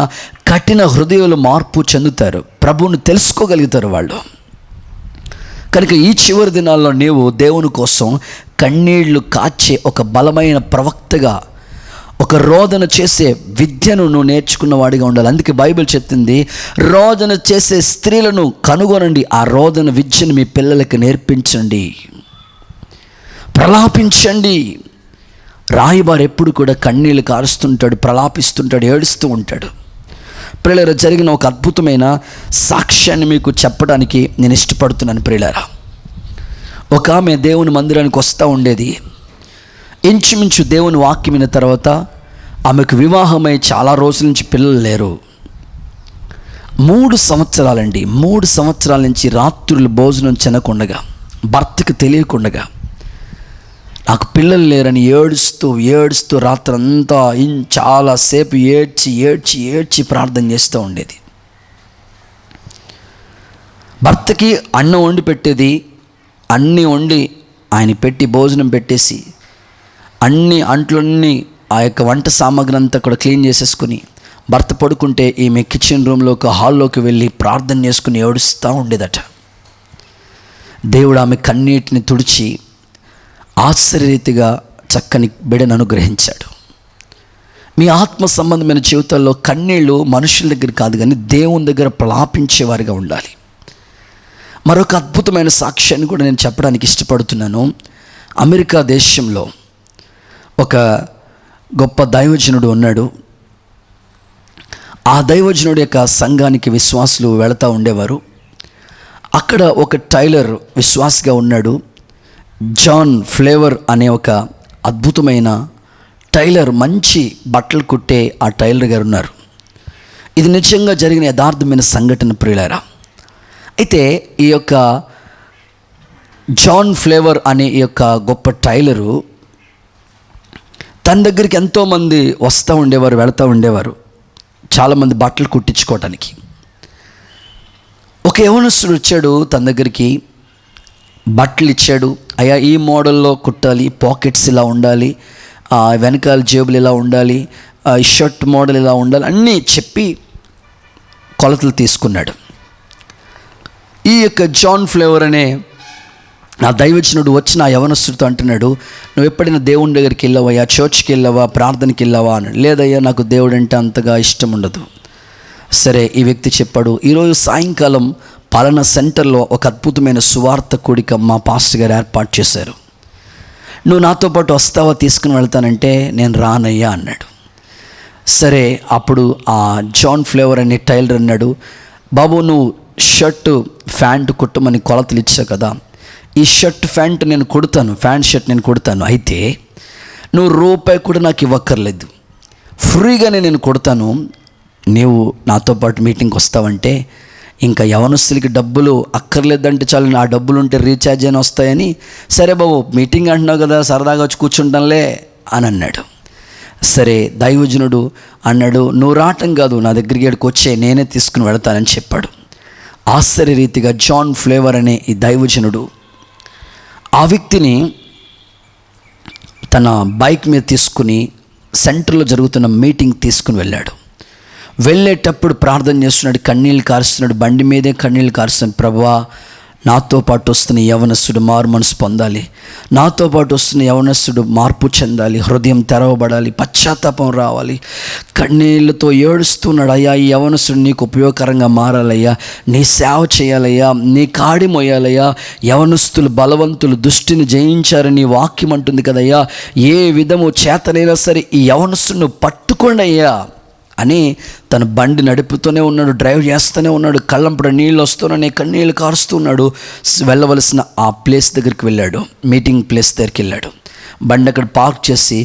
కఠిన హృదయాలు మార్పు చెందుతారు, ప్రభువును తెలుసుకోగలుగుతారు వాళ్ళు. కనుక ఈ చివరి దినాల్లో నీవు దేవుని కోసం కన్నీళ్లు కాచే ఒక బలమైన ప్రవక్తగా, ఒక రోదన చేసే విద్యను నువ్వు నేర్చుకున్న వాడిగా ఉండాలి. అందుకే బైబిల్ చెప్తుంది, రోదన చేసే స్త్రీలను కనుగొనండి, ఆ రోదన విద్యను మీ పిల్లలకి నేర్పించండి, ప్రలాపించండి. రాయిబారు ఎప్పుడు కూడా కన్నీళ్ళు కారుస్తుంటాడు, ప్రలాపిస్తుంటాడు, ఏడుస్తూ ఉంటాడు. ప్రియులారా, జరిగిన ఒక అద్భుతమైన సాక్ష్యాన్ని మీకు చెప్పడానికి నేను ఇష్టపడుతున్నాను. ప్రియులారా, ఒక ఆమె దేవుని మందిరానికి వస్తూ ఉండేది. ఇంచుమించు దేవుని వాక్యం విన్న తర్వాత ఆమెకు వివాహమై చాలా రోజుల నుంచి పిల్లలు లేరు. 3 సంవత్సరాలండి, 3 సంవత్సరాల నుంచి రాత్రులు భోజనం తినకుండగా, భర్తకు తెలియకుండగా నాకు పిల్లలు లేరని ఏడుస్తూ రాత్రంతా చాలాసేపు ఏడ్చి ప్రార్థన చేస్తూ ఉండేది. భర్తకి అన్నం వండి పెట్టేది, అన్నీ వండి ఆయన పెట్టి భోజనం పెట్టేసి అన్ని అంట్లన్నీ ఆ యొక్క వంట సామాగ్రి అంతా కూడా క్లీన్ చేసేసుకుని, భర్త పడుకుంటే ఈమె కిచెన్ రూమ్లోకి, హాల్లోకి వెళ్ళి ప్రార్థన చేసుకుని ఏడుస్తూ ఉండేదట. దేవుడు ఆమె కన్నీటిని తుడిచి ఆశ్చర్యరీతిగా చక్కని బిడ్డను అనుగ్రహించాడు. మీ ఆత్మ సంబంధమైన జీవితాల్లో కన్నీళ్ళు మనుషుల దగ్గర కాదు కానీ దేవుని దగ్గర ప్రలాపించేవారిగా ఉండాలి. మరొక అద్భుతమైన సాక్ష్యాన్ని కూడా నేను చెప్పడానికి ఇష్టపడుతున్నాను. అమెరికా దేశంలో ఒక గొప్ప దైవజనుడు ఉన్నాడు. ఆ దైవజనుడి యొక్క సంఘానికి విశ్వాసులు వెళుతూ ఉండేవారు. అక్కడ ఒక టైలర్ విశ్వాసిగా ఉన్నాడు. జాన్ ఫ్లేవర్ అనే ఒక అద్భుతమైన టైలర్, మంచి బట్టలు కుట్టే ఆ టైలర్ గారు ఉన్నారు. ఇది నిజంగా జరిగిన యథార్థమైన సంఘటన ప్రియులారా. అయితే ఈ యొక్క జాన్ ఫ్లేవర్ అనే ఈ యొక్క గొప్ప టైలరు తన దగ్గరికి ఎంతోమంది వస్తూ ఉండేవారు, వెళుతూ ఉండేవారు, చాలామంది బట్టలు కుట్టించుకోవటానికి. ఒక యవనస్తుడు వచ్చాడు తన దగ్గరికి, బట్టలు ఇచ్చాడు. అయ్యా, ఈ మోడల్లో కుట్టాలి, పాకెట్స్ ఇలా ఉండాలి, వెనకాల జేబులు ఇలా ఉండాలి, షర్ట్ మోడల్ ఇలా ఉండాలి అన్నీ చెప్పి కొలతలు తీసుకున్నాడు. ఈ యొక్క జాన్ ఫ్లేవర్ అనే నా దైవజనుడు వచ్చి నా యవనస్తుడితో అంటున్నాడు, నువ్వు ఎప్పుడైనా దేవుని దగ్గరికి వెళ్ళావయ్యా, చర్చ్కి వెళ్ళావా, ప్రార్థనకి వెళ్ళావా అని. లేదయ్యా, నాకు దేవుడు అంటే అంతగా ఇష్టం ఉండదు. సరే, ఈ వ్యక్తి చెప్పాడు, ఈరోజు సాయంకాలం పాలన సెంటర్లో ఒక అద్భుతమైన సువార్త కూడిక మా పాస్టర్ గారు ఏర్పాటు చేశారు, నువ్వు నాతో పాటు వస్తావా, తీసుకుని వెళ్తానంటే నేను రానయ్యా అన్నాడు. సరే, అప్పుడు ఆ జాన్ ఫ్లేవర్ అనే టైలర్ అన్నాడు, బాబు నువ్వు షర్టు ప్యాంటు కుట్టమని కొలతలు ఇచ్చావు కదా, ఈ షర్ట్ ప్యాంట్ నేను కుడతాను, ప్యాంట్ షర్ట్ నేను కుడతాను, అయితే నువ్వు రూపాయి కూడా నాకు ఇవ్వక్కర్లేదు, ఫ్రీగానే నేను కుడతాను, నీవు నాతో పాటు మీటింగ్కి వస్తావంటే ఇంకా యవనస్తులకి డబ్బులు అక్కర్లేదంటే చాలు, ఆ డబ్బులు ఉంటే రీఛార్జ్ అయినా వస్తాయని, సరే బాబు మీటింగ్ అంటున్నావు కదా, సరదాగా వచ్చి కూర్చుంటానులే అని అన్నాడు. సరే దైవజనుడు అన్నాడు, నువ్వు రావటం కాదు, నా దగ్గరికి ఇక్కడికి వచ్చే, నేనే తీసుకుని వెళతానని చెప్పాడు. ఆశ్చర్యరీతిగా జాన్ ఫ్లేవర్ అనే ఈ దైవజనుడు ఆ వ్యక్తిని తన బైక్ మీద తీసుకుని సెంటర్లో జరుగుతున్న మీటింగ్ తీసుకుని వెళ్ళాడు. వెళ్ళేటప్పుడు ప్రార్థన చేస్తున్నాడు, కన్నీళ్ళు కారుస్తున్నాడు, బండి మీదే కన్నీళ్ళు కారుస్తున్నాడు. ప్రభువా, నాతో పాటు వస్తున్న యవనస్తుడు మారు మనసు పొందాలి, నాతో పాటు వస్తున్న యవనస్తుడు మార్పు చెందాలి, హృదయం తెరవబడాలి, పశ్చాత్తాపం రావాలి. కన్నీళ్ళతో ఏడుస్తున్నాడు. అయ్యా, ఈ యవనస్తుడు నీకు ఉపయోగకరంగా మారాలయ్యా, నీ సేవ చేయాలయ్యా, నీ కాడి మోయాలయ్యా. యవనస్తులు బలవంతులు, దుష్టిని జయించారని వాక్యం అంటుంది కదయ్యా. ఏ విధము చేతనైనా సరే ఈ యవనస్తుడిని పట్టుకోండి అయ్యా అని తన బండి నడుపుతూనే ఉన్నాడు, డ్రైవ్ చేస్తూనే ఉన్నాడు. కళ్ళంపడ నీళ్ళు వస్తున్నాయి, కన్నీళ్ళు కారుస్తున్నాడు. వెళ్ళవలసిన ఆ ప్లేస్ దగ్గరికి వెళ్ళాడు, మీటింగ్ ప్లేస్ దగ్గరికి వెళ్ళాడు. బండి అక్కడ పార్క్ చేసి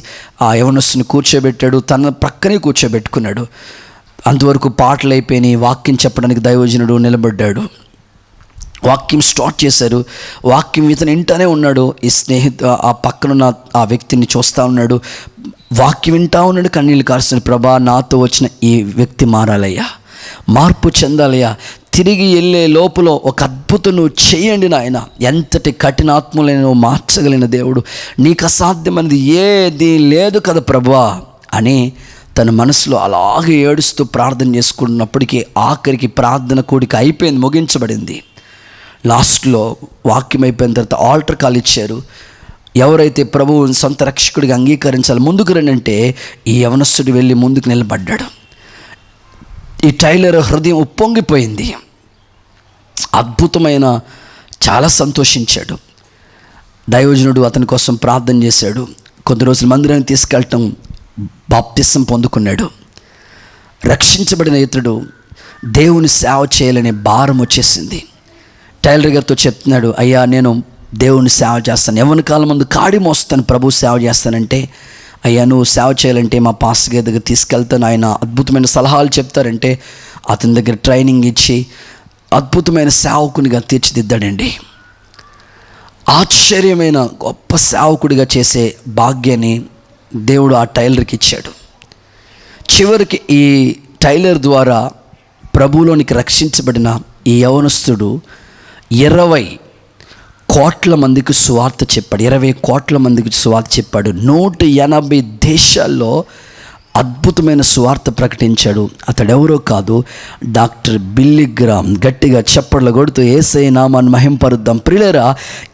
ఆ యవనస్తుని కూర్చోబెట్టాడు, తన ప్రక్కనే కూర్చోబెట్టుకున్నాడు. అంతవరకు పాటలు అయిపోయినాయి, వాక్యం చెప్పడానికి దైవజనుడు నిలబడ్డాడు. వాక్యం స్టార్ట్ చేశారు. వాక్యం ఇతను వింటానే ఉన్నాడు. ఈ ఆ పక్కనున్న ఆ వ్యక్తిని చూస్తూ ఉన్నాడు, వాక్యం వింటా ఉన్నాడు, కన్నీళ్ళు కారుస్తున్నాడు. ప్రభా, నాతో వచ్చిన ఈ వ్యక్తి మారాలయ్యా, మార్పు చెందాలయ్యా, తిరిగి వెళ్ళే లోపల ఒక అద్భుతం నువ్వు చేయండి నాయన. ఎంతటి కఠినాత్మలైన నువ్వు మార్చగలిగిన దేవుడు, నీకు అసాధ్యమైనది ఏది లేదు కదా ప్రభువా అని తన మనసులో అలాగే ఏడుస్తూ ప్రార్థన చేసుకున్నప్పటికీ ఆఖరికి ప్రార్థన కూడిక అయిపోయింది, ముగించబడింది. లాస్ట్లో వాక్యం అయిపోయిన తర్వాత ఆల్టర్ కాల్ ఇచ్చారు. ఎవరైతే ప్రభువు సొంత రక్షకుడిగా అంగీకరించాలి ముందుకు రండి, ఈ యవనస్తుడు వెళ్ళి ముందుకు నిలబడ్డాడు. ఈ టైలర్ హృదయం ఉప్పొంగిపోయింది, అద్భుతమైన, చాలా సంతోషించాడు. దైవజనుడు అతని కోసం ప్రార్థన చేశాడు. కొద్ది రోజులు మందిరాన్ని తీసుకెళ్ళటం, బాప్తిసం పొందుకున్నాడు. రక్షించబడిన ఇతడు దేవుని సేవ చేయాలనే భారం వచ్చేసింది. టైలర్ గారితో చెప్తున్నాడు, అయ్యా, నేను దేవుని సేవ చేస్తాను, యవ్వన కాలం ముందు కాడి మోస్తాను, ప్రభు సేవ చేస్తానంటే, అయ్యా నువ్వు సేవ చేయాలంటే మా పాస్టర్ గారి దగ్గర తీసుకెళ్తాను, ఆయన అద్భుతమైన సలహాలు చెప్తారంటే అతని దగ్గర ట్రైనింగ్ ఇచ్చి అద్భుతమైన సేవకునిగా తీర్చిదిద్దాడండి. ఆశ్చర్యమైన గొప్ప సేవకుడిగా చేసే భాగ్యాన్ని దేవుడు ఆ టైలర్కి ఇచ్చాడు. చివరికి ఈ టైలర్ ద్వారా ప్రభువులోనికి రక్షించబడిన ఈ యవనస్తుడు 20 కోట్ల మందికి సువార్త చెప్పాడు. 20 కోట్ల మందికి సువార్త చెప్పాడు. 180 దేశాల్లో అద్భుతమైన సువార్త ప్రకటించాడు. అతడెవరో కాదు, డాక్టర్ బిల్లీ గ్రామ్. గట్టిగా చప్పట్లు కొడుతూ యేసయ్య నామాన్ని మహింపరుద్దాం. ప్రియులారా,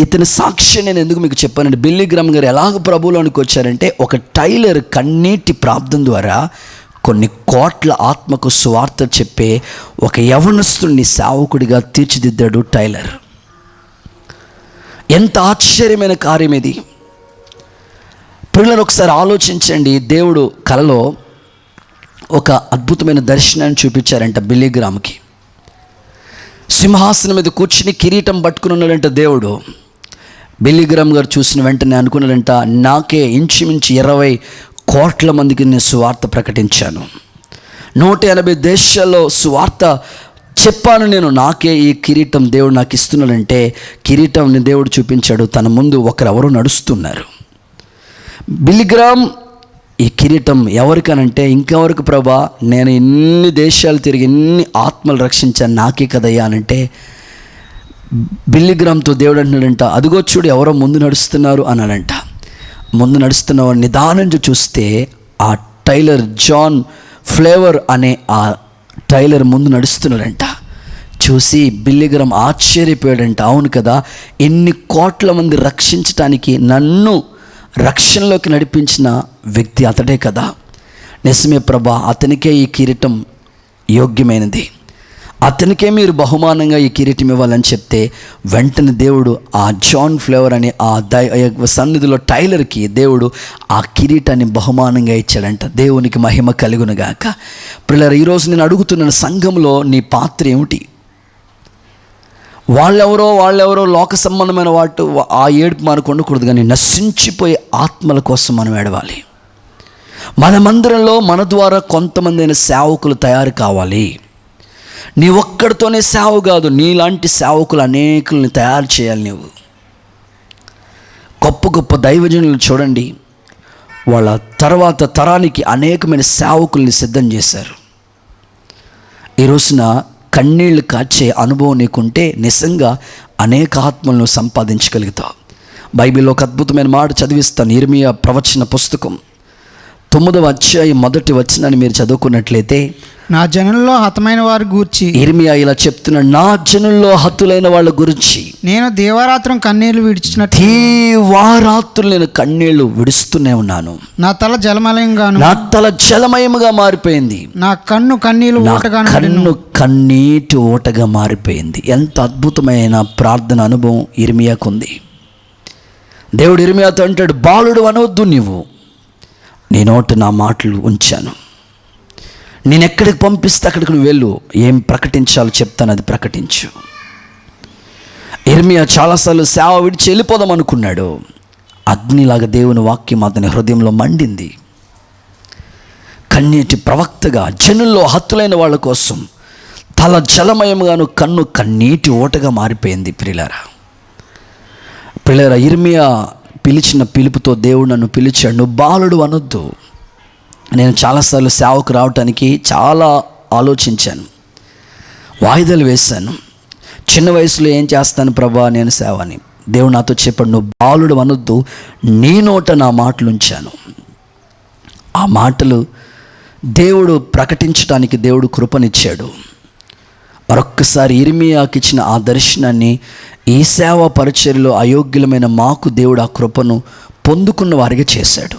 ఇతని సాక్ష్యం నేను ఎందుకు మీకు చెప్పానంటే, బిల్లీ గ్రామ్ గారు ఎలాగ ప్రభువులోనికి వచ్చారంటే, ఒక టైలర్ కన్నీటి ప్రార్థన ద్వారా కొన్ని కోట్ల ఆత్మకు సువార్త చెప్పే ఒక యవనస్తుడిని సేవకుడిగా తీర్చిదిద్దాడు టైలర్. ఎంత ఆశ్చర్యమైన కార్యం ఇది. పిల్లలు ఒకసారి ఆలోచించండి. దేవుడు కలలో ఒక అద్భుతమైన దర్శనాన్ని చూపించారంట బిల్లీ గ్రామ్కి. సింహాసనం మీద కూర్చుని కిరీటం పట్టుకుని ఉన్నాడంట దేవుడు. బిల్లీ గ్రామ్ గారు చూసిన వెంటనే అనుకున్నాడంట, నాకే ఇంచుమించు 20 కోట్ల మందికి నేను సువార్త ప్రకటించాను, 180 దేశాల్లో సువార్త చెప్పాను నేను, నాకే ఈ కిరీటం దేవుడు నాకు ఇస్తున్నాడంటే, కిరీటంని దేవుడు చూపించాడు. తన ముందు ఒకరెవరో నడుస్తున్నారు. బిల్లీ గ్రామ్ ఈ కిరీటం ఎవరికనంటే, ఇంకెవరికి ప్రభా, నేను ఎన్ని దేశాలు తిరిగి ఎన్ని ఆత్మలు రక్షించాను, నాకే కదయ్యా అనంటే, బిల్లీ గ్రామ్తో దేవుడు అంటున్నాడంట, అదిగో చూడు ఎవరో ముందు నడుస్తున్నారు అన్నాడంట. ముందు నడుస్తున్న నిదానంగా చూస్తే ఆ టైలర్ జాన్ ఫ్లేవర్ అనే ఆ టైలర్ ముందు నడుస్తున్నాడంట. చూసి బిల్లీ గ్రామ్ ఆశ్చర్యపోయాడంట. అవును కదా, ఎన్ని కోట్ల మంది రక్షించటానికి నన్ను రక్షణలోకి నడిపించిన వ్యక్తి అతడే కదా. నిజమే ప్రభా, అతనికే ఈ కిరీటం యోగ్యమైనది, అతనికే మీరు బహుమానంగా ఈ కిరీటం ఇవ్వాలని చెప్తే, వెంటనే దేవుడు ఆ జాన్ ఫ్లేవర్ అనే ఆ సన్నిధిలో టైలర్కి దేవుడు ఆ కిరీటాన్ని బహుమానంగా ఇచ్చాడంట. దేవునికి మహిమ కలుగునుగాక. పిల్లలు, ఈరోజు నేను అడుగుతున్నాను, సంఘంలో నీ పాత్ర ఏమిటి? వాళ్ళెవరో లోక సంబంధమైన వాటి ఆ ఏడుపు మనకు ఉండకూడదు, కానీ నశించిపోయే ఆత్మల కోసం మనం ఏడవాలి. మన మందిరంలో మన ద్వారా కొంతమంది అయిన సేవకులు తయారు కావాలి. నీ ఒక్కడితోనే సేవ కాదు, నీలాంటి సేవకులు అనేకుల్ని తయారు చేయాలి. నువ్వు గొప్ప గొప్ప దైవజనులు చూడండి, వాళ్ళ తర్వాత తరానికి అనేకమైన సేవకుల్ని సిద్ధం చేశారు. ఈ రోజున కన్నీళ్లు కార్చే అనుభవం నీకుంటే నిజంగా అనేక ఆత్మలను సంపాదించగలుగుతావు. బైబిల్లో ఒక అద్భుతమైన మాట చదివిస్తాను. ఇర్మియా ప్రవచన పుస్తకం 9వ అధ్యాయం 1వ వచనాన్ని మీరు చదువుకున్నట్లయితే, నా జనుల్లో హతమైన వారి గూర్చి, ఇర్మియా ఇలా చెప్తున్నాడు, నా జనుల్లో హతులైన వాళ్ళ గురించి నేను దేవరాత్రం కన్నీళ్లు విడిచినట్టు దీవారాత్రులు నేను కన్నీళ్లు విడుస్తూనే ఉన్నాను. నా తల జలమయంగాను, నా తల జలమయముగా మారిపోయింది, నా కన్ను కన్నీళ్లు ఊటగాను, కన్ను కన్నీటి ఊటగా మారిపోయింది. ఎంత అద్భుతమైన ప్రార్థన అనుభవం ఇర్మియాకు ఉంది. దేవుడు ఇర్మియాతో అంటాడు, బాలుడు అనవద్దు, నీవు నీ నోట నా మాటలు ఉంచాను, నేను ఎక్కడికి పంపిస్తే అక్కడికి నువ్వు వెళ్ళు, ఏం ప్రకటించాలో చెప్తాను అది ప్రకటించు. ఇర్మియా చాలాసార్లు సేవ విడిచి వెళ్ళిపోదాం అనుకున్నాడు. అగ్నిలాగా దేవుని వాక్యం అతని హృదయంలో మండింది. కన్నీటి ప్రవక్తగా జనుల్లో హత్తులైన వాళ్ళ కోసం తల జలమయముగాను కన్ను కన్నీటి ఓటగా మారిపోయింది. ప్రియులారా, ఇర్మియా పిలిచిన పిలుపుతో దేవుడు నన్ను పిలిచాడు, నువ్వు బాలుడు అనొద్దు. నేను చాలాసార్లు సేవకు రావటానికి చాలా ఆలోచించాను, వాయిదాలు వేశాను. చిన్న వయసులో ఏం చేస్తాను ప్రభా నేను సేవ అని. దేవుడు నాతో చెప్పాడు, నువ్వు బాలుడు అనొద్దు, నీ నోట నా మాటలు ఉంచాను. ఆ మాటలు దేవుడు ప్రకటించడానికి దేవుడు కృపనిచ్చాడు. మరొక్కసారి ఇర్మియాకి ఇచ్చిన ఆ దర్శనాన్ని ఈ సేవా పరిచర్యలో అయోగ్యులమైన మాకు దేవుడు ఆ కృపను పొందుకున్న వారిగా చేశాడు.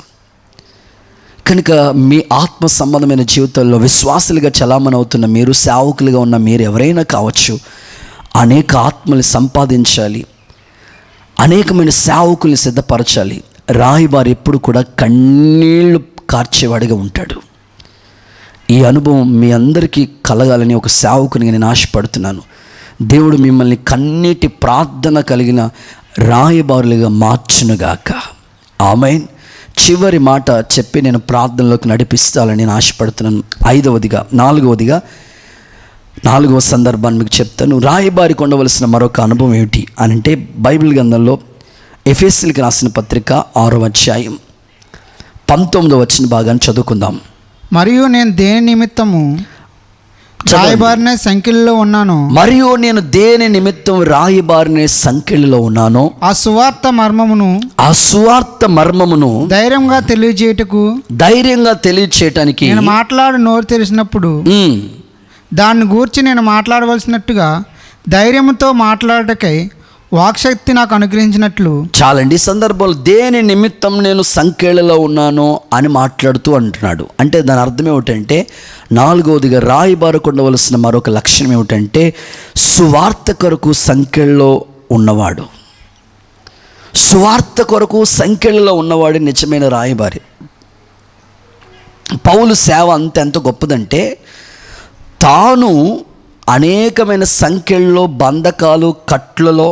కనుక మీ ఆత్మ సంబంధమైన జీవితంలో విశ్వాసులుగా చలామణి అవుతున్న మీరు, సేవకులుగా ఉన్న మీరు ఎవరైనా కావచ్చు, అనేక ఆత్మల్ని సంపాదించాలి, అనేకమైన సేవకుల్ని సిద్ధపరచాలి. రాయిబారి ఎప్పుడు కూడా కన్నీళ్లు కార్చేవాడిగా ఉంటాడు. ఈ అనుభవం మీ అందరికీ కలగాలని ఒక సేవకునిగా నేను ఆశపడుతున్నాను. దేవుడు మిమ్మల్ని కన్నీటి ప్రార్థన కలిగిన రాయబారులుగా మార్చునుగాక. ఆమేన్. చివరి మాట చెప్పి నేను ప్రార్థనలోకి నడిపిస్తాలని నేను ఆశపడుతున్నాను. నాలుగవ సందర్భాన్ని మీకు చెప్తాను. రాయబారికి ఉండవలసిన మరొక అనుభవం ఏమిటి అని అంటే, బైబిల్ గ్రంథంలో ఎఫెసీయులకు రాసిన పత్రిక 6వ అధ్యాయం 19వ వచన భాగాన్ని చదువుకుందాం. మరియు నేను దేని నిమిత్తము రాయబారినే సంఖ్యలో ఉన్నాను, మరియు నేను దేని నిమిత్తం రాయబారినే సంఖ్యలో ఉన్నానో ఆ సువార్త మర్మమును ధైర్యంగా తెలియచేయటానికి నేను మాట్లాడి నోరు తెరిచినప్పుడు దాన్ని గూర్చి నేను మాట్లాడవలసినట్టుగా ధైర్యంతో మాట్లాడటకై వాక్శక్తి నాకు అనుగ్రహించినట్లు. చాలండి. ఈ సందర్భంలో దేని నిమిత్తం నేను సంఖ్యలలో ఉన్నానో అని మాట్లాడుతూ అంటున్నాడు. అంటే దాని అర్థం ఏమిటంటే, 4వదిగా రాయబారికి ఉండవలసిన మరొక లక్షణం ఏమిటంటే, సువార్త కొరకు సంఖ్యల్లో ఉన్నవాడు. సువార్త కొరకు సంఖ్యలలో ఉన్నవాడు నిజమైన రాయబారి. పౌలు సేవ ఎంత గొప్పదంటే, తాను అనేకమైన సంఖ్యల్లో బంధకాలు కట్లలో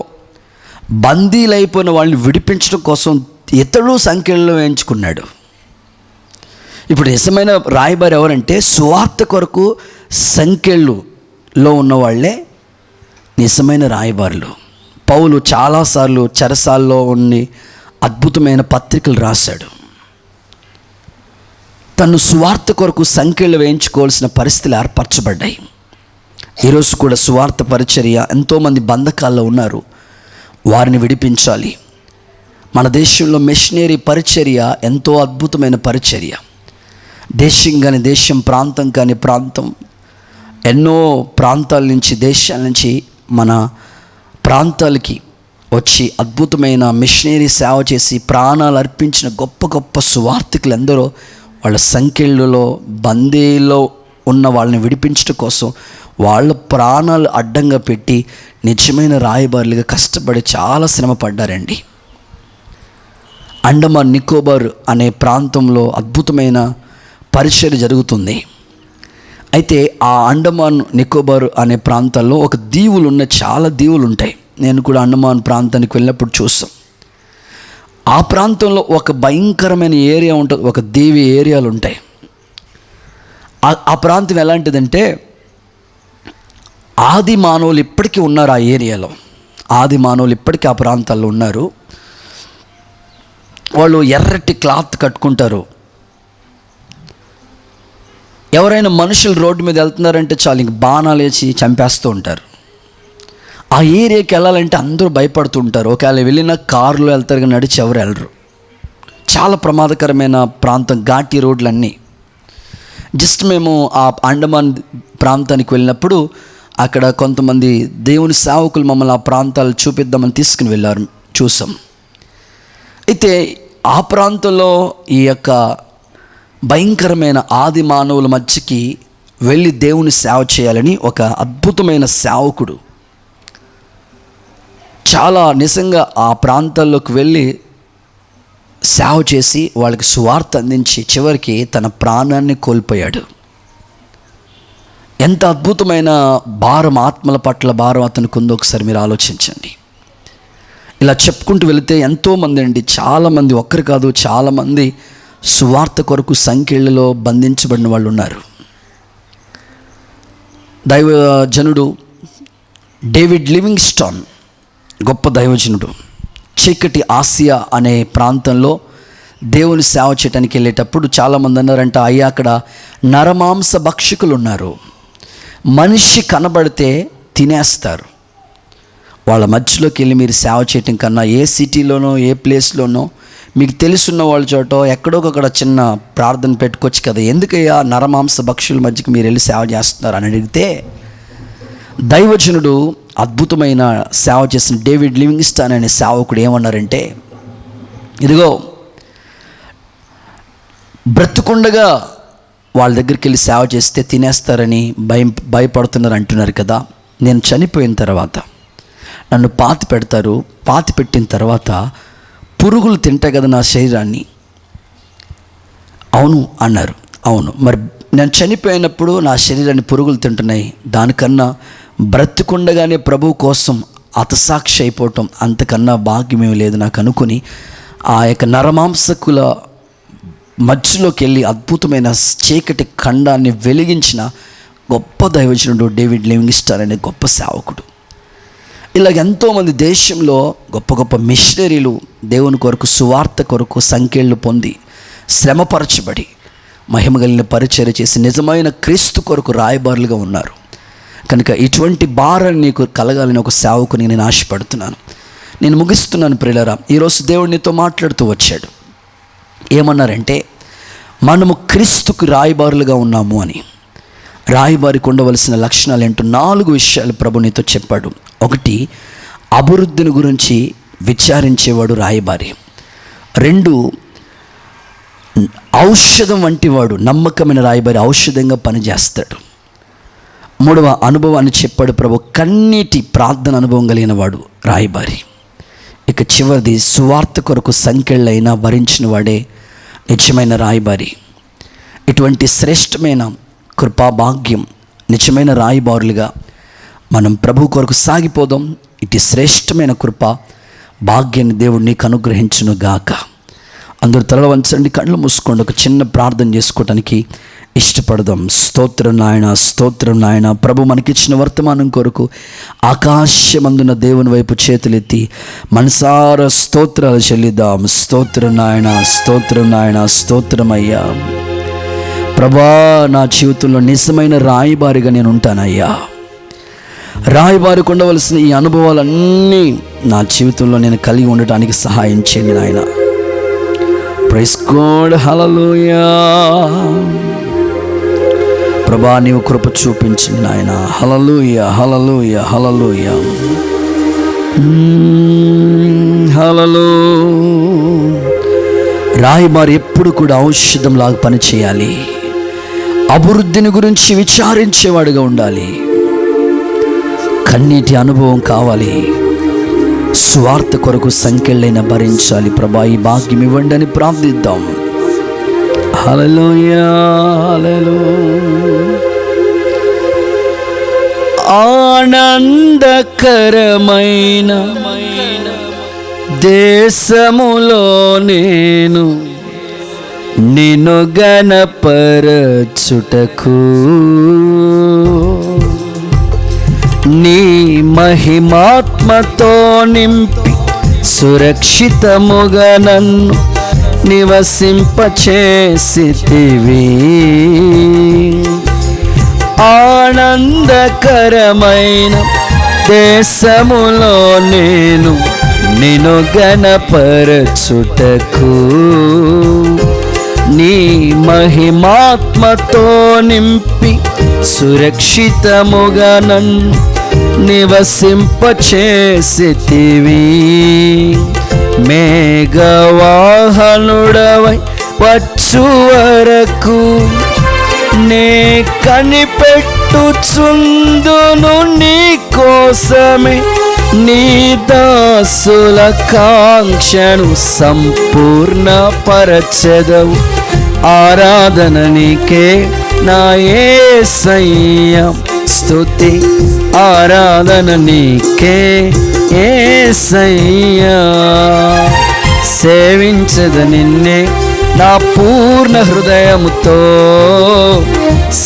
బందీలైపోయిన వాళ్ళని విడిపించడం కోసం ఇతడు సంఖ్యల్లో వేయించుకున్నాడు. ఇప్పుడు నిజమైన రాయబారి ఎవరంటే, సువార్త కొరకు సంఖ్యల్లో ఉన్నవాళ్లే నిజమైన రాయబారులు. పౌలు చాలాసార్లు చెరసాల్లో ఉండి అద్భుతమైన పత్రికలు రాశాడు. తను సువార్త కొరకు సంఖ్యలు వేయించుకోవాల్సిన పరిస్థితులు ఏర్పరచబడ్డాయి. ఈరోజు కూడా సువార్త పరిచర్య, ఎంతోమంది బంధకాల్లో ఉన్నారు, వారిని విడిపించాలి. మన దేశంలో మిషనరీ పరిచర్య ఎంతో అద్భుతమైన పరిచర్య. దేశం కానీ దేశం, ప్రాంతం కానీ ప్రాంతం, ఎన్నో ప్రాంతాల నుంచి, దేశాల నుంచి మన ప్రాంతాలకి వచ్చి అద్భుతమైన మిషనరీ సేవ చేసి ప్రాణాలు అర్పించిన గొప్ప గొప్ప సువార్థికులు ఎందరో వాళ్ళ సంఖ్యలలో బందీలో ఉన్న వాళ్ళని విడిపించడం కోసం వాళ్ళ ప్రాణాలు అడ్డంగా పెట్టి నిజమైన రాయబారులుగా కష్టపడి చాలా శ్రమ పడ్డారండి. అండమాన్ నికోబార్ అనే ప్రాంతంలో అద్భుతమైన పరిచర్య జరుగుతుంది. అయితే ఆ అండమాన్ నికోబార్ అనే ప్రాంతాల్లో ఒక దీవులు ఉన్నాయి, చాలా దీవులు ఉంటాయి. నేను కూడా అండమాన్ ప్రాంతానికి వెళ్ళినప్పుడు చూసాం. ఆ ప్రాంతంలో ఒక భయంకరమైన ఏరియా ఉంటుంది, ఒక దీవి ఏరియాలు ఉంటాయి. ఆ ప్రాంతం ఎలాంటిదంటే, ఆది మానవులు ఇప్పటికీ ఉన్నారు ఆ ఏరియాలో. ఆది మానవులు ఇప్పటికీ ఆ ప్రాంతాల్లో ఉన్నారు. వాళ్ళు ఎర్రటి క్లాత్ కట్టుకుంటారు. ఎవరైనా మనుషులు రోడ్డు మీద వెళ్తున్నారంటే చాలు ఇంక బాణాలు వేసి చంపేస్తూ ఉంటారు. ఆ ఏరియాకి వెళ్ళాలంటే అందరూ భయపడుతూ ఉంటారు. ఒకవేళ వెళ్ళినా కారులో వెళ్తారు కానీ నడిచి ఎవరు వెళ్ళరు. చాలా ప్రమాదకరమైన ప్రాంతం, ఘాటీ రోడ్లన్నీ. జస్ట్ మేము ఆ అండమాన్ ప్రాంతానికి వెళ్ళినప్పుడు అక్కడ కొంతమంది దేవుని సేవకులు మమ్మల్ని ఆ ప్రాంతాలు చూపిద్దామని తీసుకుని వెళ్ళారు, చూసాం. అయితే ఆ ప్రాంతంలో ఈ యొక్క భయంకరమైన ఆది మానవుల మధ్యకి వెళ్ళి దేవుని సేవ చేయాలని ఒక అద్భుతమైన సేవకుడు చాలా నిజంగా ఆ ప్రాంతాల్లోకి వెళ్ళి సేవ చేసి వాళ్ళకి సువార్త అందించి చివరికి తన ప్రాణాన్ని కోల్పోయాడు. ఎంత అద్భుతమైన భారం, ఆత్మల పట్ల భారం అతనికి ఉందో ఒకసారి మీరు ఆలోచించండి. ఇలా చెప్పుకుంటూ వెళితే ఎంతోమంది అండి, చాలామంది, ఒక్కరు కాదు చాలామంది సువార్త కొరకు సంఖ్యలలో బంధించబడిన వాళ్ళు ఉన్నారు. దైవజనుడు డేవిడ్ లివింగ్స్టన్ గొప్ప దైవజనుడు చీకటి ఆసియా అనే ప్రాంతంలో దేవుని సేవ చేయడానికి వెళ్ళేటప్పుడు చాలామంది అన్నారంట, అయ్యా అక్కడ నరమాంస భక్షకులు ఉన్నారు, మనిషి కనబడితే తినేస్తారు. వాళ్ళ మధ్యలోకి వెళ్ళి మీరు సేవ చేయటం కన్నా ఏ సిటీలోనో ఏ ప్లేస్లోనో మీకు తెలుసున్న వాళ్ళ చోట ఎక్కడోకక్కడ చిన్న ప్రార్థన పెట్టుకోవచ్చు కదా, ఎందుకయ్యా నరమాంస భక్షుల మధ్యకి మీరు వెళ్ళి సేవ చేస్తున్నారు అని అడిగితే, దైవజనుడు అద్భుతమైన సేవ చేసిన డేవిడ్ లివింగ్స్టన్ అనే సేవకుడు ఏమన్నారంటే, ఇదిగో బ్రతుకుండగా వాళ్ళ దగ్గరికి వెళ్ళి సేవ చేస్తే తినేస్తారని భయపడుతున్నారు అంటున్నారు కదా, నేను చనిపోయిన తర్వాత నన్ను పాతి పెడతారు, పాతి పెట్టిన తర్వాత పురుగులు తింటాయి కదా నా శరీరాన్ని. అవును అన్నారు. అవును, మరి నేను చనిపోయినప్పుడు నా శరీరాన్ని పురుగులు తింటున్నాయి, దానికన్నా బ్రతుకుండగానే ప్రభువు కోసం హతసాక్షి అయిపోవటం అంతకన్నా భాగ్యమేమి లేదు నాకు అనుకుని ఆ యొక్క నరమాంసకుల మధ్యలోకి వెళ్ళి అద్భుతమైన చీకటి ఖండాన్ని వెలిగించిన గొప్ప దైవజనుడు డేవిడ్ లివింగ్స్టన్ అనే గొప్ప సేవకుడు. ఇలాగ ఎంతోమంది దేశంలో గొప్ప గొప్ప మిషనరీలు దేవుని కొరకు సువార్త కొరకు సంఖ్యలు పొంది శ్రమపరచబడి మహిమగలిగిన పరిచర్య చేసి నిజమైన క్రీస్తు కొరకు రాయబారులుగా ఉన్నారు. కనుక ఇటువంటి భారాన్ని నీకు కలగాలని ఒక సేవకుని నేను ఆశపడుతున్నాను. నేను ముగిస్తున్నాను ప్రియులారా. ఈరోజు దేవుడు నీతో మాట్లాడుతూ వచ్చాడు. ఏమన్నారంటే, మనము క్రీస్తుకు రాయబారులుగా ఉన్నాము అని. రాయబారికి ఉండవలసిన లక్షణాలు ఏంటో 4 విషయాలు ప్రభు నీతో చెప్పాడు. 1, అభివృద్ధిని గురించి విచారించేవాడు రాయబారి. 2, ఔషధం వంటి వాడు, నమ్మకమైన రాయబారి ఔషధంగా పనిచేస్తాడు. 3వ అనుభవాన్ని చెప్పాడు ప్రభు, కన్నీటి ప్రార్థన అనుభవం కలిగిన వాడు రాయబారి. ఇక చివరిది, సువార్త కొరకు సంఖ్యలైనా భరించిన వాడే నిజమైన రాయబారి. ఇటువంటి శ్రేష్టమైన కృపాభాగ్యం, నిజమైన రాయబారులుగా మనం ప్రభు కొరకు సాగిపోదాం. ఇటు శ్రేష్టమైన కృప భాగ్యాన్ని దేవుడు నీకు అనుగ్రహించును గాక. అందరూ తల వంచండి, కళ్ళు మూసుకోండి. ఒక చిన్న ప్రార్థన చేసుకోవటానికి ఇష్టపడదాం. స్తోత్రం నాయన, స్తోత్రం నాయన. ప్రభు మనకిచ్చిన వర్తమానం కొరకు ఆకాశమందున దేవుని వైపు చేతులెత్తి మనసారా స్తోత్రాలు చెల్లిద్దాం. స్తోత్రం నాయన, స్తోత్రం నాయన, స్తోత్రం అయ్యా. ప్రభా, నా జీవితంలో నిజమైన రాయబారిగా నేను ఉంటానయ్యా. రాయబారికి ఉండవలసిన ఈ అనుభవాలన్నీ నా జీవితంలో నేను కలిగి ఉండటానికి సహాయం చేయండి నాయన. ప్రైజ్ గాడ్, హల్లెలూయా. ప్రభా, నీవు కృప చూపించండి నాయన. హల్లెలూయా, హల్లెలూయా, హల్లెలూయా, హల్లెలూయా. రాయబారి ఎప్పుడు కూడా ఔషధంలాగా పనిచేయాలి. అభివృద్ధిని గురించి విచారించేవాడుగా ఉండాలి. కన్నీటి అనుభవం కావాలి. స్వార్థ కొరకు సంఖ్యలైన భరించాలి. ప్రభా, ఈ భాగ్యం ఇవ్వండి అని ప్రార్థిద్దాం. హల్లెలూయా, హల్లెలూయా. ఆనందకరమైన దేశములో నేను నిన్ను గణపరచుటకు నీ మహిమాత్మతో నింపి సురక్షితముగా నన్ను నివసింపచేసితివి. ఆనందకరమైన దేశములో నేను నిన్ను గణపరచుటకు నీ మహిమాత్మతో నింపి సురక్షితముగా నన్ను నివసింపచేసితివి. మేఘవాహనుడవై వచ్చు వరకు నే కనిపెట్టుచుందును నీ కోసమే నీ దాసుల కాంక్షను సంపూర్ణ పరచెదవు. ఆరాధన నీకే నా యేసయ్యా, స్తుతి ఆరాధన నీకే యేసయ్యా. సేవించద నిన్నే నా పూర్ణ హృదయముతో,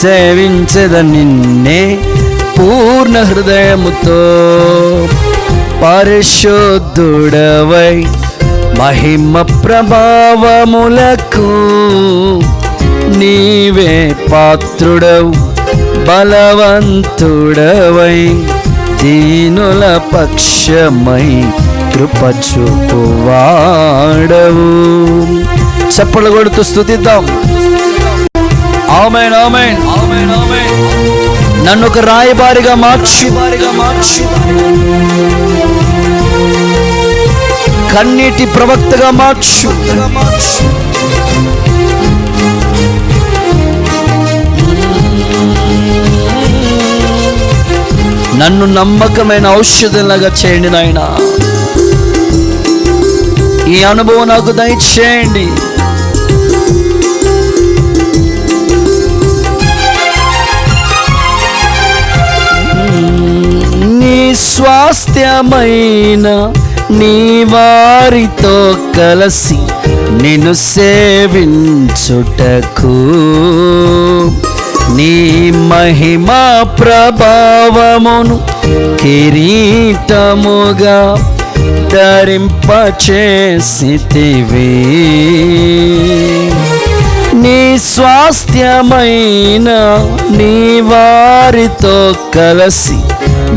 సేవించద నిన్నే పూర్ణ హృదయముతో. పరిశుద్ధుడవై మహిమ ప్రభావములకు నీవే పాత్రుడవు. బలవంతుడవై దీనుల పక్షమై కృప చూపువాడవు. చప్పలు కొడుతూ స్తుతిద్దాం. ఆమేన్, ఆమేన్, ఆమేన్, ఆమేన్. నన్ను ఒక రాయబారిగా మార్చు, కన్నీటి ప్రవక్తగా మార్చు. నన్ను నమ్మకమైన ఔషధంలాగా చేయండి నాయనా. ఈ అనుభవం నాకు దయచేయండి. నీ స్వాస్థ్యమైన నీ వారితో కలిసి నిన్ను సేవించుటకు నీ మహిమా ప్రభావమును కిరీటముగా ధరింపచేసితివి. నీ స్వాస్థ్యమైన నీ వారితో కలిసి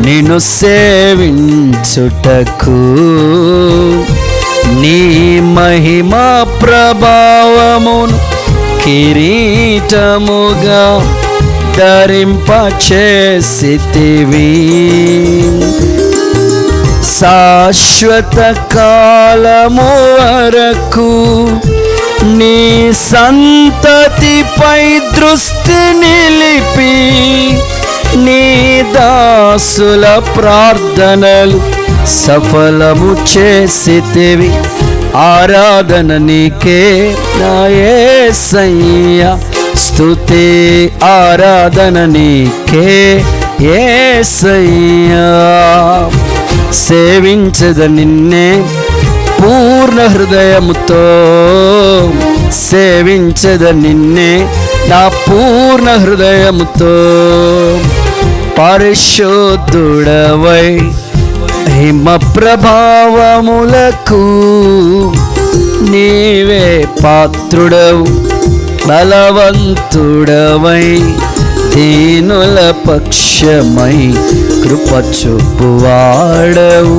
నిన్ను సేవించుటకు నీ మహిమా ప్రభావమును కిరీటముగా ధరింపచేసితివి. శాశ్వత కాలము వరకు నీ సంతతిపై దృష్టి నిలిపి నీ దాసుల ప్రార్థనలు సఫలము చేసితివి. ఆరాధన నీకే నా యేసయ్యా, స్తుతి ఆరాధన నీకే యేసయ్యా. సేవించద నిన్నే పూర్ణ హృదయముతో, సేవించద నిన్నే నా పూర్ణ హృదయముతో. పరిశుద్ధుడవై హిమ ప్రభావములకు నీవే పాత్రుడవు. బలవంతుడవై దీనుల పక్షమై కృప చూపువాడవు.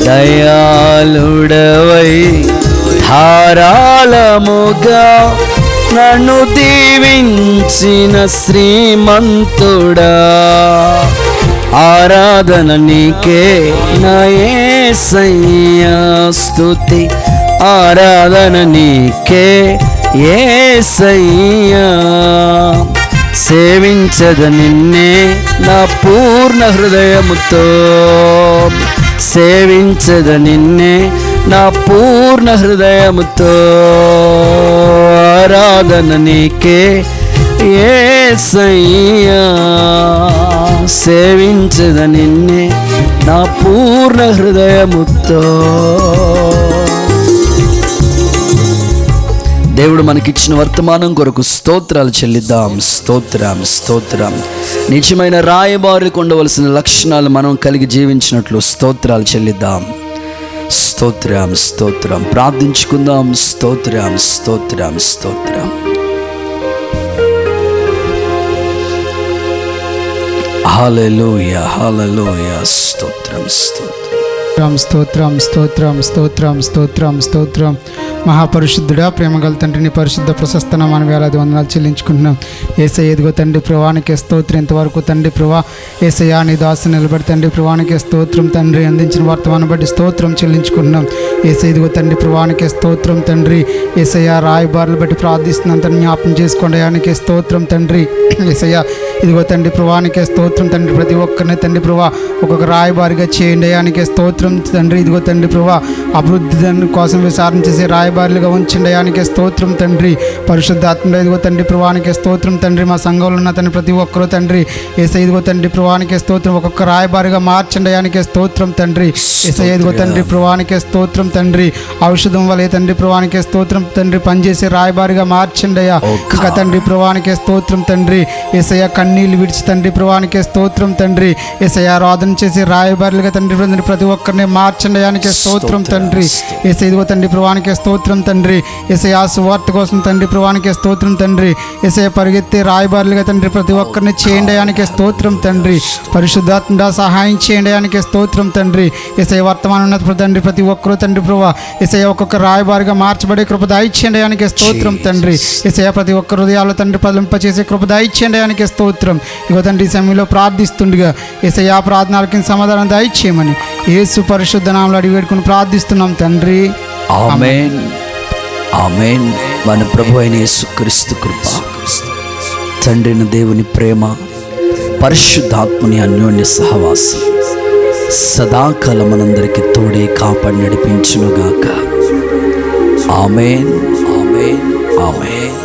దయాళుడవై ధారాళముగా నన్ను దీవించిన శ్రీమంతుడా. ఆరాధన నీకే నా యేసయ్యా, స్తుతి ఆరాధన నీకే యేసయ్యా. సేవించద నిన్నే నా పూర్ణ హృదయముతో, సేవించద నిన్నే నా పూర్ణ హృదయముతో. ఆరాధన నీకే యేసయ్యా, సేవించద నిన్నే నా పూర్ణ హృదయముతో. దేవుడు మనకిచ్చిన వర్తమానం కొరకు స్తోత్రాలు చెల్లిద్దాం. స్తోత్రం, స్తోత్రం. నిజమైన రాయబారులకు ఉండవలసిన లక్షణాలు మనం కలిగి జీవించినట్లు స్తోత్రాలు చెల్లిద్దాం. స్తోత్రం స్తోత్రం. ప్రార్థించుకుందాం. స్తోత్రం స్తోత్రం స్తోత్రం. హల్లెలూయా హల్లెలూయా. స్తోత్రం స్తోత్రం. స్తోత్రం స్తోత్రం స్తోత్రం స్తోత్రం స్తోత్రం. మహాపరిశుద్ధుడా, ప్రేమగల తండ్రి, నీ పరిశుద్ధ ప్రశస్త నామాన్ని వేలాది వందనాలు చెల్లించుకుంటున్నాం. యేసయ్య, ఎదుగో తండ్రి ప్రభానికి స్తోత్రం. ఇంతవరకు తండ్రి ప్రభా యేసయ్య నీ దాసు నిలబడి తండ్రి ప్రభానికి స్తోత్రం తండ్రి. అందించిన వర్తమానం బట్టి స్తోత్రం చెల్లించుకుంటున్నాం. యేసయ్య, ఇదిగో తండ్రి ప్రభానికి స్తోత్రం తండ్రి. యేసయ్య, రాయబారులు బట్టి ప్రార్థిస్తున్నాం తండ్రి, జ్ఞాపం చేసుకోండి. ఆయనకి స్తోత్రం తండ్రి. యేసయ్య, ఇదిగో తండ్రి ప్రభానికి స్తోత్రం తండ్రి. ప్రతి ఒక్కరిని తండ్రి ప్రభా ఒక్కొక్క రాయబారిగా చేయండి. ఆయనకి స్తోత్రం తండ్రి. ఇదిగో తండ్రి ప్రభా అభివృద్ధి కోసం విచారణ చేసే రాయబారులుగా ఉంచండి. ఆయనకి స్తోత్రం తండ్రి. పరిశుద్ధాత్మ ఇదిగో తండ్రి ప్రభానికి స్తోత్రం తండ్రి. మా సంఘంలో ఉన్న తండ్రి ప్రతి ఒక్కరూ తండ్రి యేసయ్య ఇదిగో తండ్రి ప్రభానికి స్తోత్రం. ఒక్కొక్క రాయబారిగా మార్చండి. ఆయనకి స్తోత్రం తండ్రి. యేసయ్య, ఇదిగో తండ్రి ప్రభానికి స్తోత్రం తండ్రి. ఔషధం వలె తండ్రి ప్రభానికి స్తోత్రం తండ్రి. పనిచేసే రాయబారిగా మార్చండి అయ్యా. ఇంకా తండ్రి ప్రభానికి స్తోత్రం తండ్రి. యేసయ్య, కన్నీళ్ళు విడిచి తండ్రి ప్రభానికి స్తోత్రం తండ్రి. యేసయ్య, ఆరాధన చేసి రాయబారులుగా తండ్రి ప్రతి ఒక్కరిని మార్చండి. ఆయనకి స్తోత్రం తండ్రి. యేసయ్య, ఇదిగో తండ్రి ప్రభానికి స్తోత్రం తండ్రి. యేసయ్య, సువార్త కోసం తండ్రి ప్రభానికి స్తోత్రం తండ్రి. యేసయ్య, పరిగెత్తే రాయబారులుగా తండ్రి ప్రతి ఒక్కరిని చేయండి. ఆయనకి స్తోత్రం తండ్రి. పరిశుద్ధాత్మ సహాయం చేయండి. ఆయనకి స్తోత్రం తండ్రి. యేసయ్య, వర్తమానం ఉన్న తండ్రి ప్రతి ఒక్కరూ తండ్రి ప్రభా యేసయ్య ఒక్కొక్క రాయబారిగా మార్చబడే కృప దయచేయండి. ఆయనకి స్తోత్రం తండ్రి. యేసయ్య, ప్రతి ఒక్క హృదయాల్లో తండ్రి పదింపచేసే కృప దయచేయండి. ఆయనకి స్తోత్రం. ఇగో తండ్రి ఈ సమయంలో ప్రార్థిస్తుండగా యేసయ్య ప్రార్థనలకి సమాధానం దయచేయమని యేసు పరిశుద్ధ నామములో అడిగి వేడుకొని ప్రార్థిస్తున్నాం తండ్రి. ఆమేన్ ఆమేన్. మన ప్రభు అయిన యేసుక్రీస్తు కృప, తండ్రిని దేవుని ప్రేమ, పరిశుద్ధాత్మని అన్యోన్య సహవాసం సదాకాలం మనందరికీ తోడే కాపాడి నడిపించునుగాక. ఆమేన్ ఆమేన్ ఆమేన్.